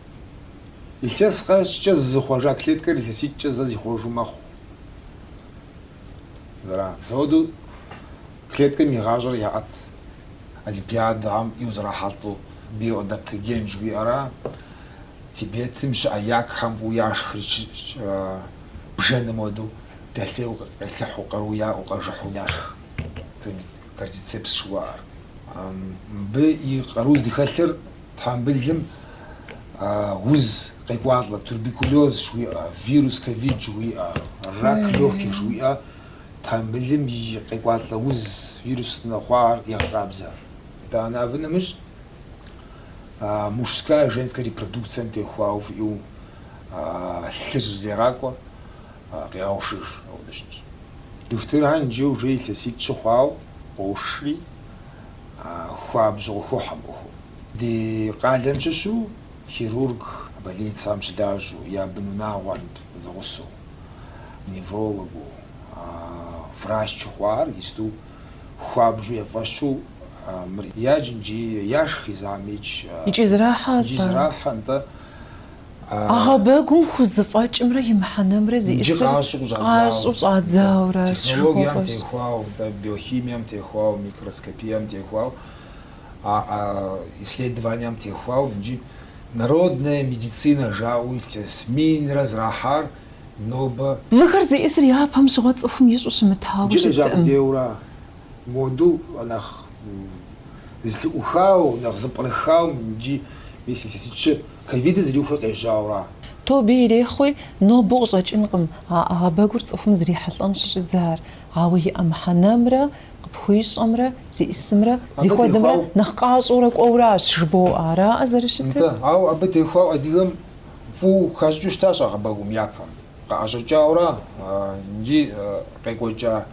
Илъэс къэскӏэ зызыхъуэжа клеткэр илъэситӏкӏэ зэ зихъуэжу мэхъу. Зауэдэу клеткэм игъащӏэр яӏэт. Олимпиадэм иузэрахьэлӏэу биоадаптоген жиӏэра Тибетым щыӏэ якхэм фӏыуэ яшхри бжэным хуэдэу дэлъейуэ къелъыхьу къару яӏэу къэжыхьу яшх. Кардицепс жыхуаӏэр. Мыбы и къару зыхэлъыр тхьэмбылым уз قيقواطلة تربيكولوز شوية فيروس كوفيد شوية راك لوكي شوية تامبلم قيقواطلة وز فيروس نخوار يقابزا это она вынамж мужская женская репродукция мтехуау фиу лжзераква قياوشش أودشنش دكتوران جو جيت سيت شخواو قوشري خوابزو خوحمو دي قادم شو хирург болеет сам шляжу, я бенунауан загусу, неврологу, врач чухуар, исту хуабжу я фашу, я джинджи, яш хизамич, يجزراحة انت أغابكم خزفاج امرأ يمحنا امرأ زي جي قاسو صعد زاورا технология мтехуау, биохимия мтехуау, микроскопия мтехуау, исследования мтехуау, народная медицина жалуется, СМИ разрахар, ноба. مخر زي إسر يا بهم شغات صفهم يشوش متهاوش جل جاك ديورا موضوع نخ زلوخاو نخ زبرخاو نجي مثل سيتش كيفيد زلوخا قيجاورا تو بيري خوي نو بوغجاج إنقم بقول صفهم زري حلان شش زهر عاوي أم حنامرة قبويش أمرة زي اسمرة زي خوي دمرة نخقاش أورك أوراش شبو آراء أزرشته انت أو أبتي خاو أديهم فو خاجوش تاشا قبقوم يابهم قاعش جاورا نجي قيقوجا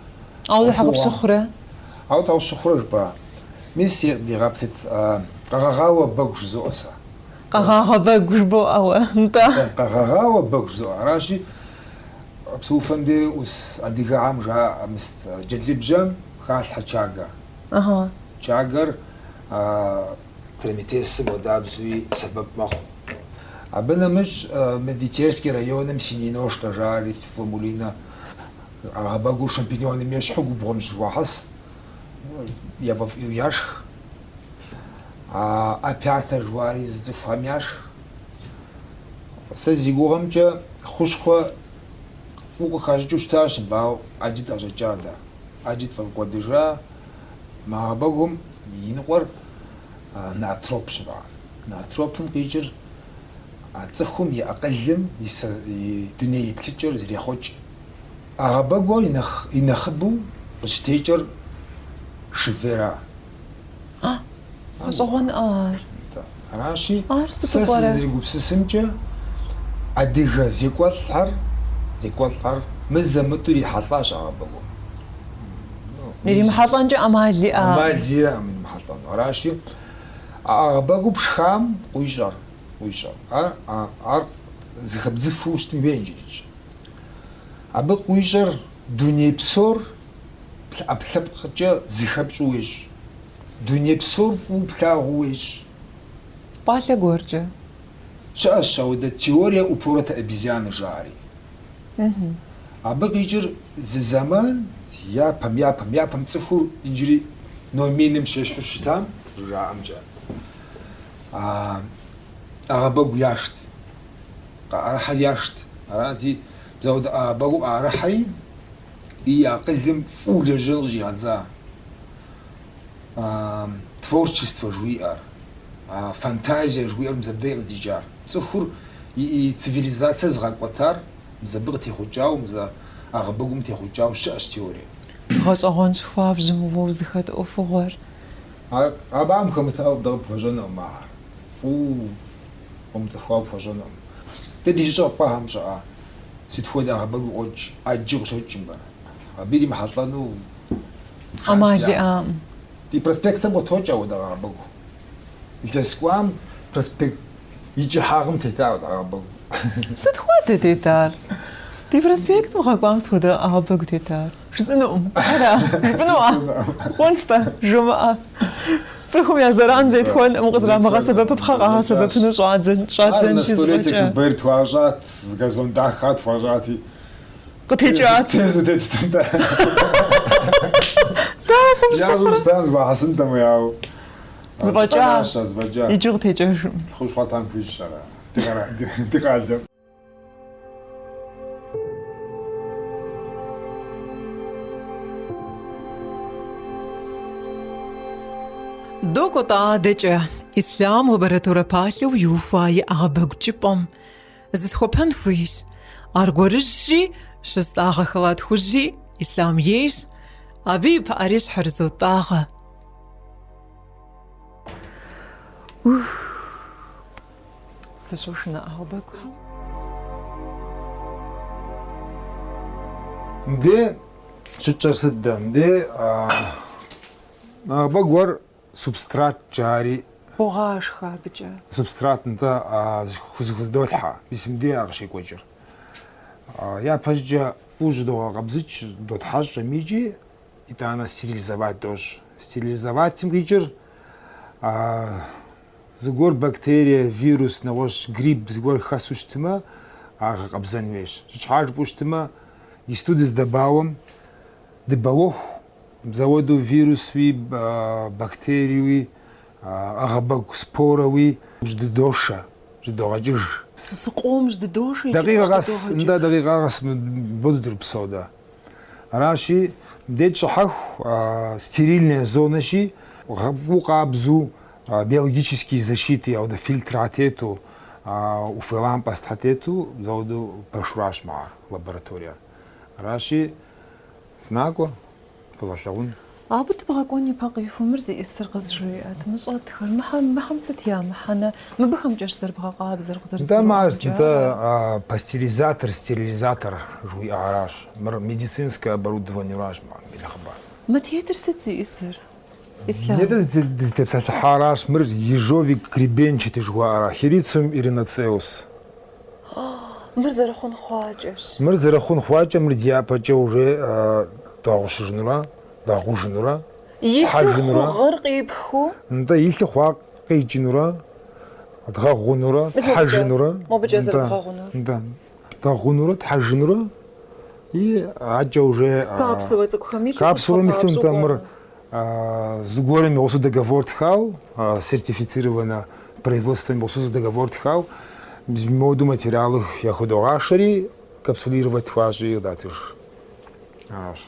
أو الحق بسخرة أو تاو سخرة با ميسي دي غابتت قاقاوا بقوش زوسا قاقا بقول بو أو أنت قاقاوا بقوش زو راشي بسوفن دي وس أديك عام جا مست جديد جام خال حشاقة أها شاقر ترميتيس مودابزوي سبب مخو أبنا مش مديتيرسكي رايونم سينينوش كجاري فلمولينا أغباقو شامبينيون ميشحو بغنش واحس يابف يوياش أبيعتا جواري زفامياش سازيقوهم جا خوشخوا فوق خارجوش تاش باو أجد أجاجادا أجد فالقودجا ما بقوم ينقر ناتروب شبع ناتروبهم قيجر أتخهم يأقلم دنيا يبتجر زي خوج أغبقوا ينخبوا رشتيجر شفيرا أصغن راشي ستبارة ساسدريقو بسسمجا أديغا زيكوال حر مزمتو لي حطاش أغبقوا اللي محطان جا أمالي أمالي من محطان راشي أغبقوا بشخام ويجر زخبزفوش تنبينجيج أبق ويجر دنيا بسور أبلبقجا زخبجويج دنيا بسور فو بلاغويج بالي غورجا شاشة ودا تيوريا وبورة أبيزيان جاري أبق يجر زمان يابم تسخو يجري نومينم شاشتو شتام رامجا أغبق ياشت أرحل ياشت أرادي زود أغبق أرحل يقدم فول جلجي غزا تворчество жуиар фантазия жуиар мзабдег диджар цухур и цивилизация згакватар мзабг техучау мза агбгум техучау шаш теория غاز أغان شخواب جمو زخات أفغار أبام خمتاو دغ بوجنا ما فو زخواب بوجنا تدي جو باهم شا سيتفود أغبق أوج أجيغ شوجمبا أبيدي محطانو أمالي دي برسبكتيف بوتوجا ودا أغبق الجسكوام برسبكت يجي حاغم تتاو أغبق ستخوات تيتار دي برسبكت وغاقوام ستخودا أغبق تيتار شزنو هذا بنوع خونستا جمعة صخو يا زران زيت خوان مقدرة مغا سبب بخاقها سبب نو شادزن شي زوجة بير تواجات غازون داخات فواجاتي قتيجات تيزدت تنتا يا دوستان وحسن تم ياو زباجا زباجا يجوغ تيجوش خوش فاتان في الشارع تقرا دوكو تا دجا إسلام وبرتورة باشي ويوفاي أغبق جبام зысхуэпэн хуейщ. Аргуэрыжьи щыстӏагъэхэуа тхужьи ислъам ейщ, абы и пыӏэри щхьэрызотӏагъэ. Сыщошынэӏагъэ бэгухэм. Де щыкӏэр сыт дэ? Де бэгуэр субстрат джари Богъашхэ абыкӏэ. субстрат нтӏэ хузыхудолъхьэ, мисым де къыщекӏуэкӏыр. Япэжкӏэ фӏыуэ жыдогъэкъэбзыкӏ, дотхьэщӏ икӏи итӏанэ стерилизовать дощӏ. Стерилизоватым къикӏыр зыгуэр бактерие, вирус, нэгъуэщӏ грипп зыгуэр хэсу щытымэ, къэбзэн хуейщ. Щӏыщхьэжыпӏэу щытымэ, исту дыздэбауэм дыбэуэху, мызэуэду вирусуи, бактериеуи, ӏэгъэбэгу спорэуи жыдыдошэ, жыдогъэкӏыж. Сыкъом жыдыдошэ. Дакъикъэ къэс боду дырпсэу дэ. Аращи, дет щӏыхьэху стерильная зонэщи, фӏыуэ къабзу биологические защиты, фильтра тету, уфэ-лампэ стхьэтету, мызэуэду пэшуращ мыӏэр лабораторие. Аращи, фынакӏуэ, фызгъэлъэгъун. Абы дыбгъэкӏуэн ипэ къифу мыр зиӏисыр къызжеӏэт, мыщӏэтхэр, мыхьэм сыт ямыхьэнэ, мыбыхэмкӏэщ зэрыбгъэкъабзэр къызэрызгурыӏуэмкӏэ. Нтэ пастеризатор, стерилизатор жуиӏэгъэращ. Мыр медицинское оборудованиеращ мыӏэр мелыхъыбэр. Мытетыр сыт зиӏисыр? Ислъам. Нетӏэ зытепсэлъыхьаращ, мыр ежовик гребенчатый жыхуаӏэра, херициум иринацеус. Мыр зэрыхъун хъуакӏэщ. Мыр зэрыхъун хъуакӏэ, мыр дяпэкӏэ уже дэгъущыжынура, дэгъужынура, хьэжынура. Гъэр къипху. Нтэ илъы хъуа къикӏынура, дгъэгъунура, тхьэжынура. Мобыкӏэ зэрыбгъэгъунур. Нтэ дгъэгъунура, тхьэжынура. И акӏэ уже Капсулэ цӏыкӏухэми капсулэми нтэ мыр зыгуэрым и гъусэу договор тхау, сертифицировано производством гъусэу договор тхау, моду материалу яхудогъашэри, капсулировать тхуащи датыж. Аращ.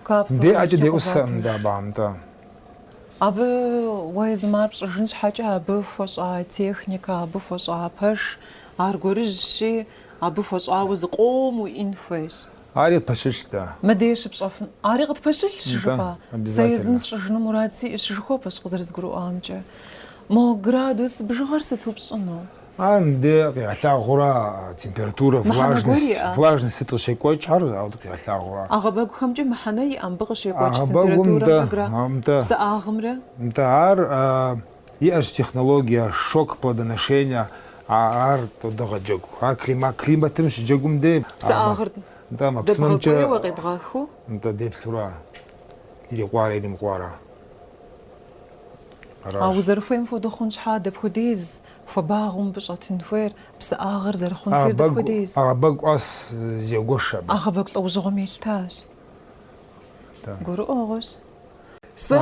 Капсулэ. Де акӏэ деӏусэ, да, бамтэ. Абы уезымар пщӏыжын щхьэкӏэ абы хуэщӏа техникэ, абы хуэщӏа пэш, аргуэрыжьщи, абы хуэщӏауэ зыкъом уиӏэн хуейщ. Ари пэщылъ, да. Мыдей щыпщӏэфын. Ари къытпэщылъщ жыпӏэ. обязательно. Сэ езым сщӏыжыну мурад сиӏэщ жыхуэпэщ къызэрызгурыӏуамкӏэ. Мо градус бжыгъэр сыту пщӏыну? Де къигъэлъагъуэурэ температура, влажность сыт къыщекӏуэкӏхьэр, ауэ къигъэлъагъуэурэ. Ӏэгъэбэгухэмкӏэ мыхьэнэ иӏэм абы къыщекӏуэкӏ Ӏэгъэбэгум, температурэ псыӏагъымрэ? Нтэ ар иӏэщ технологие шок плодоношения, ар тодэгъэджэгу. Ар климатым щыджэгум де Псыӏагъыр дэбгъэкӏуейуэ къебгъэху? Нтэ деплъурэ, ирикъуарэ, иримыкъуарэ. А узэрыхуейм хуэдэу хъун щхьа дэпхуэдиз хуабагъуэм быщӏэтын хуейр, псыӏагъыр зэрыхъун хуейр дэпхуэдиз? Ӏэгъэбэгу ӏэс зегуэшэ. Ӏэгъэбэгу лӏэужьыгъуэм елъытащ. Гурыӏуэгъуэщ. Сэ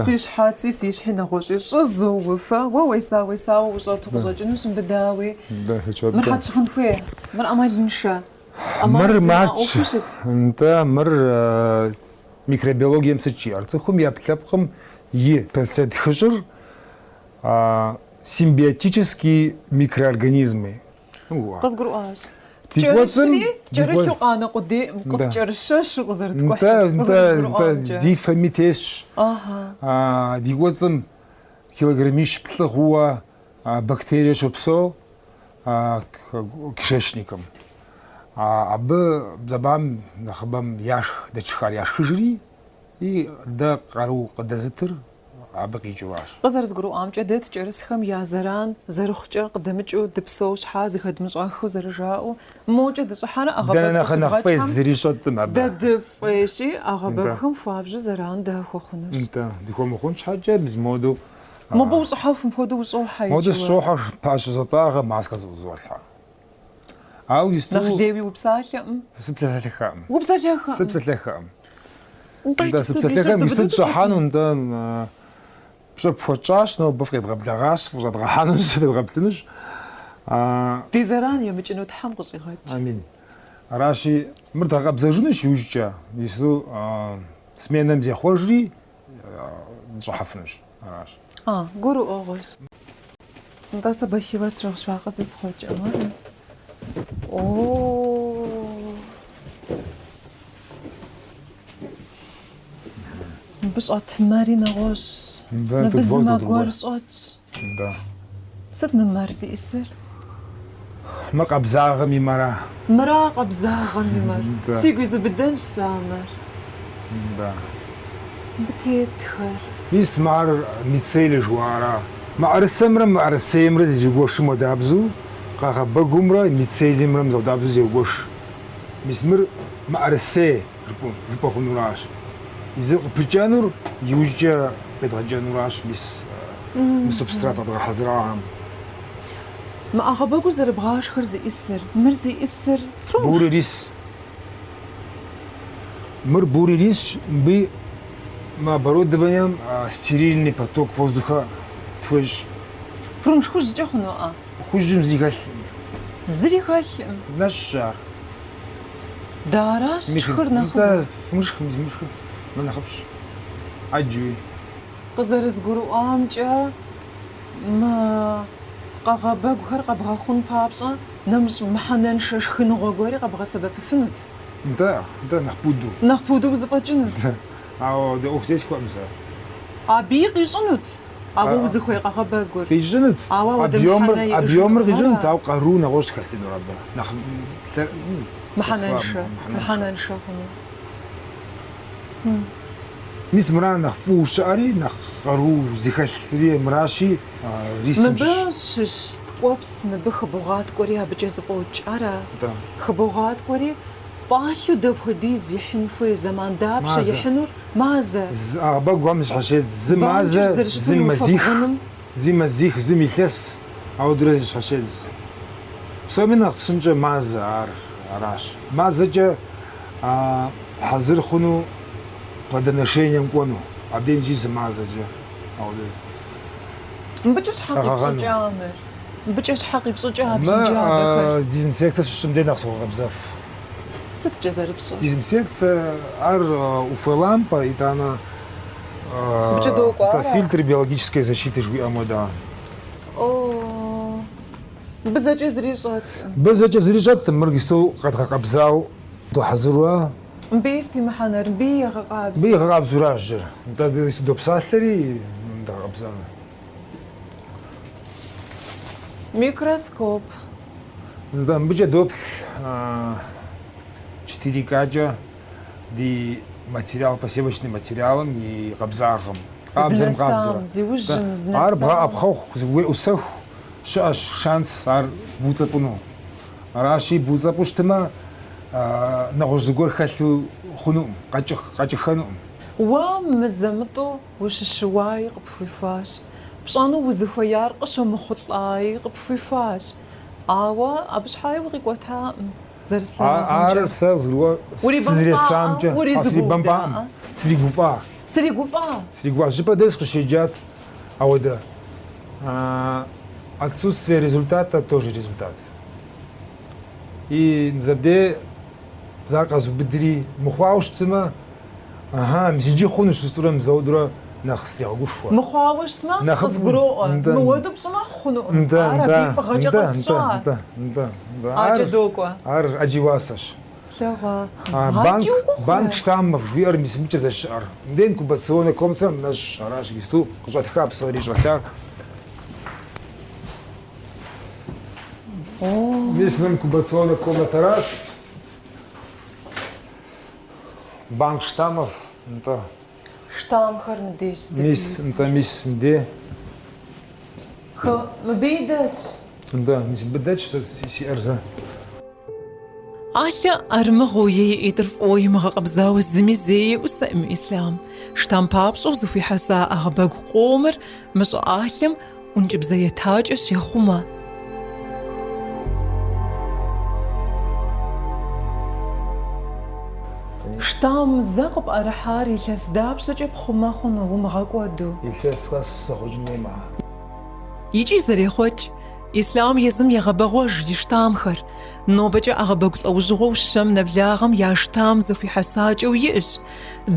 си щхьэци си щхьи нэгъуэщӏи щӏызу уфэ, уэ уесауэ ущӏэту къыщӏэкӏыну щымыбыдауи. Мыр хьэт щыхъун хуей? Мыр ӏэмалыншэ? Мыр матч, нтэ мыр микробиологием сыт щиӏэр? Цӏыхум еплъэпкъым и тхыщӏыр симбиотические микроорганизмы. Къызгурыӏуащ. Кӏэрыхьу къанэ къудей къыпкӏэрыщэщу къызэрыткӏухьыр. Ди фэми тесщ. Ди кӏуэцӏым килограммищ плӏыгъууэ бактерие щопсэу кишечникым. Абы бзэбам нэхъыбэм дэчхар яшхыжри, и дэ къару къыдэзытыр абы къикӏыуащ. Къызэрызгурыӏуамкӏэ дэ ткӏэрысхэм я зэран зэрыхъукӏэ къыдэмыкӏыу дыпсэу щхьа зыхэдмыщӏэхыу зэрыжаӏэу мокӏэ дыщӏыхьэрэ ӏэгъэбэгу нэхъ фӏей зырищӏэтым абы. Дэ дыфӏещи ӏэгъэбэгухэм хуабжьу зэран дэхуэхъунущ. Дыхуэмыхъун щхьэкӏэ мыбы Мобы ущӏыхьэфым хуэдэу ущӏохьэ. Моду сщохьэ пащэ зэтӏагъэ маскэ зыузолъхьэ. Ауэ исту Нэхъ лейуи упсалъэӏым. сыпсэлъэхэӏым. Упсалъэхэӏым. Сыпсэлъэхэӏым. Сыпсэлъэхэм исту тщӏыхьэну пщӏэ пхуэкӏащ, нобэ фкъедгъэблэгъащ, фыщӏэдгъэхьэнущ, федгъэптынущ. Ди зэран емыкӏыну Тхьэм къыщӏигъэкӏ. Амин. Аращи, мыр дгъэбзэжынущ иужькӏэ. Исту сменэм зехъуэжри щӏыхьэфынущ. Аращ. Гурыӏуэгъуэщ. Сынтӏэ сэбэхиуэ сщыгъ къызысхъуэкӏэмэ. О. Мыбы щӏэтымэри нэгъуэщӏ. Мыбы зымагуэр щӏэтщ. Да. Сыт мы мэр зиӏысыр? Мы къабзагъым и мэра. Мыра къабзагъэм и мэр. Да. Сигу изубыдэнщ сэ а мэр. Да. Мыбы тетхэр. Мис мар мицели жуара. Мыӏэрысэмрэ мыӏэрысеймрэ зигуэшым уэдабзу, къагъэбэгумрэ мицелимрэ мызэудабзу зеугуэш. Мис мыр мыӏэрысей жыпӏэ хъунуращ. Изы къыпыкӏэнур иужькӏэ къедгъэкӏэнуращ мис субстрат къэдгъэхьэзырагъэм. Мы ӏэгъэбэгур зэрыбгъашхэр зиӏысыр. Мыр зиӏысыр труш. Буры рис. Мыр буры рисщ, мыбы мы оборудованием стерильный поток воздуха тхуещ. Прунш хужькӏэ хъунуӏэ? Хужьым зыри хэлъ. Зыри хэлъым. Нэщар. Даращ шхыр нэхъ. Фымышхым, зимышхым. Мы нэхъыфӏщ. Ӏэджи. Къызэрызгурыӏуамкӏэ мы къэгъэбэгухэр къэбгъэхъун папщӏэ нэмыщӏ мыхьэнэншэ шхыныгъуэ гуэри къэбгъэсэбэпыфынут. Да, нэхъ пуду. Нэхъ пудыу узыфӏэкӏынут. Ауэ ӏуэху зэи схуэӏым сэ. Абыи къищӏынут. Ауэ узыхуей къэгъэбэгур. Къищӏынут. Ауэ Объемыр къищӏынут, ауэ къару нэгъуэщӏ хэлъынур абы. Нэхъ мыхьэнэншэ хъуну. Мис мыра нэхъ фӏыуэ щыӏэри, нэхъ къару зыхэлъри мыращи, рисым Мыбы щыщ ткӏуэпс, мыбы хъыбыгъуаткӏуэри абыкӏэ зыфӏокӏара. Да. Хъыбыгъуаткӏуэри пӏалъэу дапхуэдиз ихьын хуей зэман дапщэ Мазэ. ихьынур мазэ. Ӏэгъэбэгухэм щхьэщед зы мазэ, зы мэзих, зи мэзих, зым илъэс, ауэдурэ щхьэщед. Псоми нэхъ псынкӏэ мазэ аращ. Мазэкӏэ хьэзыр хъуну плодоношением кӏуэну. Абдей иджы зы мазэкӏэ. Ауэдэ. Мыбыкӏэ щхьэ къипщӏыкӏа мыр? Мыбыкӏэ щхьэ къипщӏыкӏа а бжьынджабэхэр? Дезинфекцие щыщым дей нэхъ согъэбзэф. Сыткӏэ зэрыпщӏыр? Дезинфекция ар уфэлампэ итӏанэ Мыбыкӏэ докӏуа ара? фильтр биологической защиты жиӏэм хуэдэ. О, мыбы зэкӏэ зыри щӏэтӏым. Мыбы зэкӏэ зыри щӏэтӏым, мыр истэу къэдгъэкъэбзау дохьэзыруэ. Мыбы стимыхьэнэр, мыбы егъэкъабз. Мыбы игъэкъабзуращ жыр. Нтӏэ ису допсалъэри дгъэкъэбзану. Микроскоп. Нтӏэ мыбыкӏэ доплъ 4К-кӏэ ди материал, посевочным материалым и къабзагъым. Къабзэм Здынэсам, зиужьым ар здынэсам. бгъэӏэпхъэху, уеӏусэху щыӏэщ шанс ар буцӏэпӏыну. Аращи буцӏэпӏу щытымэ нэгъуэщӏ зыгуэр хэлъу хъунуӏым, къэкӏыхэнуӏым. Уэ мызэмытӏу ущыщыуаи къыпхуихуащ. Пщӏэну узыхуеяр къыщомыхъулӏаи къыпхуихуащ. Ауэ абы щхьаи укъикӏуэтаӏым. Ар сэ сызресамкӏэ сригуфӏа. Сригуфӏа. Жыпӏэ дэс къыщеджат. Ауэдэ. Отсутствие результата тоже результат. И мзэбдей зар къэзубыдри мыхъуауэ щытымэ, мис иджы хъуну щысурэ мызэудурэ нэхъ стрегъэгушхуэ. Мыхъуауэ щытмэ къызгуроӏуэ. Мыуэду пщӏымэ хъунуӏым. Ар абы фӏыгъэкӏэ къэсщӏа. Ӏэкӏэ докӏуэ. Ар ӏэджи уасэщ. Банк штаммов жиӏэр мис мыкӏэ зэщыӏэр. Мыдей инкубационнэ комнатэм нэщ аращ исту къыщӏэтха псори щӏэтар. Мис инкубационнэ комнатаращ. Банк штаммов. Штаммхэр мыбдеж здэкӏуэну. Мис мыдей. Мыбы дэтщ. Мис мыбы дэтщ сиӏэр зэ. Алъэ армыгъэу итӏыр фӏои мыгъэкъэбзауэ зыми зеи ӏусэӏым ислъам. Штам папщӏэу зыхуихьэса ӏэгъэбэгу къомыр мы щӏыӏалъэм ӏункӏыбзэ етакӏэ щехъумэ. Штам зэ къыпӏэрыхьар илъэс дапщэкӏэ пхъумэ хъуну умыгъэкӏуэду? Илъэс къэс зэхъуэкӏын хуеймэ. Икӏи зэрехъуэкӏ. Ислъам езым егъэбэгъуэж и штамхэр. Нобэкӏэ ӏэгъэбэгу лӏэужьыгъуэу щэм нэблагъэм я штам зыхуихьэсакӏэу иӏэщ.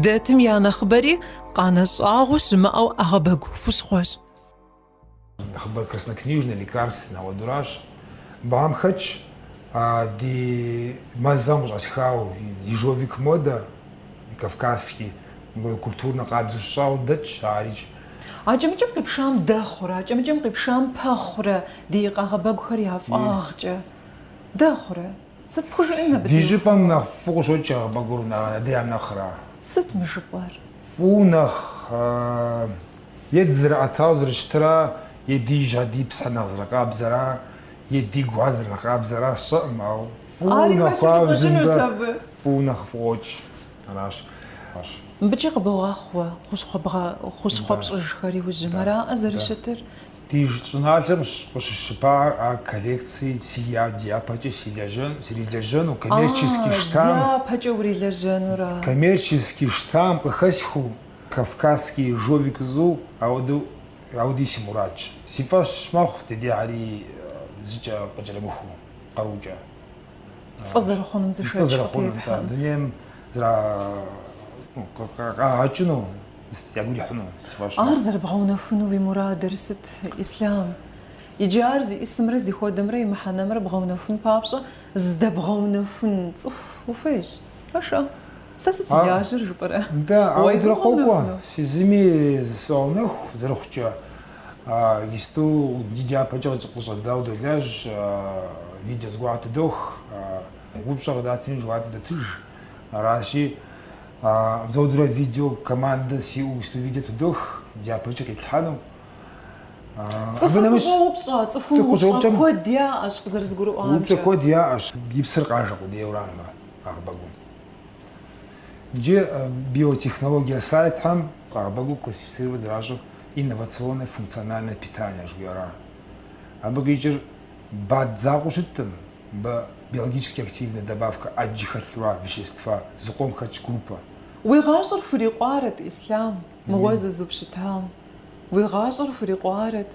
Дэтым я нэхъыбэри къанэщӏагъуэ щымыӏэу ӏэгъэбэгу хущхъуэщ. нахабар краснокнижный, лекарственный, водураж. Бамхач, ди мазам жасхау, ежовик мода, кавказский, культурно кабзушау дач, арич. Аджамджам қипшам дахура, аджамджам қипшам пахура, диқаға багхария фахча. Дахура. Сат пхужина бдил. Дижипам на фушоча багурна, диам нахра. Сат мжипар. Фунах يدزر أتاوزر اشترى يدي جدي بسنة قابزرا يدي غوازر قابزرا صم أو فونا خفوش راش بجيق بواخوا خوش خبص جخاري والجمرة أزر شتر تيج نالجم خوش الشبار كولكسي سيا دياباجي سيداجن وكоммерческий штамм دياباجي وريلاجن ورا коммерческий штамм قخسخو كافكاسكي جوفيك زو عودي سيموراج سيفاش ماخ تدي علي زيجا بجلمخو قروجا فزر خونم زي شويه فزر خونم دنيم زرا قاعدشنو يقولي حنو سيفاش ارزر بغونا فنو بمراد درست اسلام يجي ارزي اسم رزي خودم ري محنمر بغونا فن بابشا زد بغونا فن صف وفيش اشا ساسة تياجر جبرا да аузра қоқуа сезими соонах зрохча исту дидя пачач қошат зауду ляж видео сгуат дох губшаг датин жуат датиж раши заудра видео команда си исту видео дох дя пачак итхану صفوبشا صفوبشا كوديا اش قزر زغرو губша кодия аш гипсер қажа кодиевранма ахбагу где биотехнология сайтам могу классифицировать сразу инновационное функциональное питание жгера. Абагичер бадзагушитен биологически активная добавка аджихатура вещества зуком хач группа. ويغاشر فريقارة إسلام موازز بشتام ويغاشر فريقارة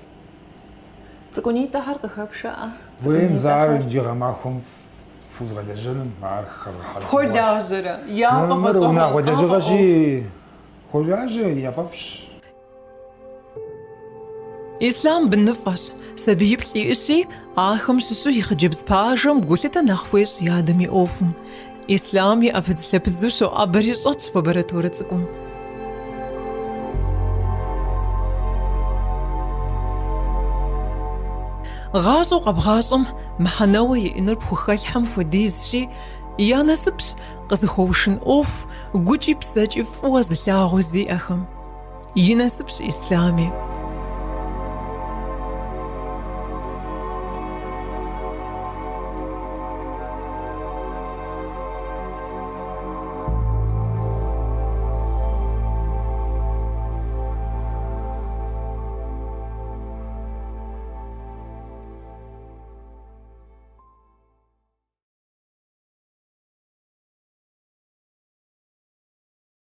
تكوني تحرق خبشة وين زار جراماهم فوزغدجن معرخ خزخال خلاجرة يا فافش هنا خلاجرة خلاجرة يا فافش إسلام بالنفس سبيب ليشي آخم ششو يخجبز باجم قلت نخفيش يا دمي أوفن إسلام يأبد لبزو شو أبريش أتش ببراتورة تكون غاشو قبغاشم محنوي إنر بخخلحم فديزشي يا نسبش قزخوشن أوف قوجي بساجي فوز لاغوزي أخم ينسبش إسلامي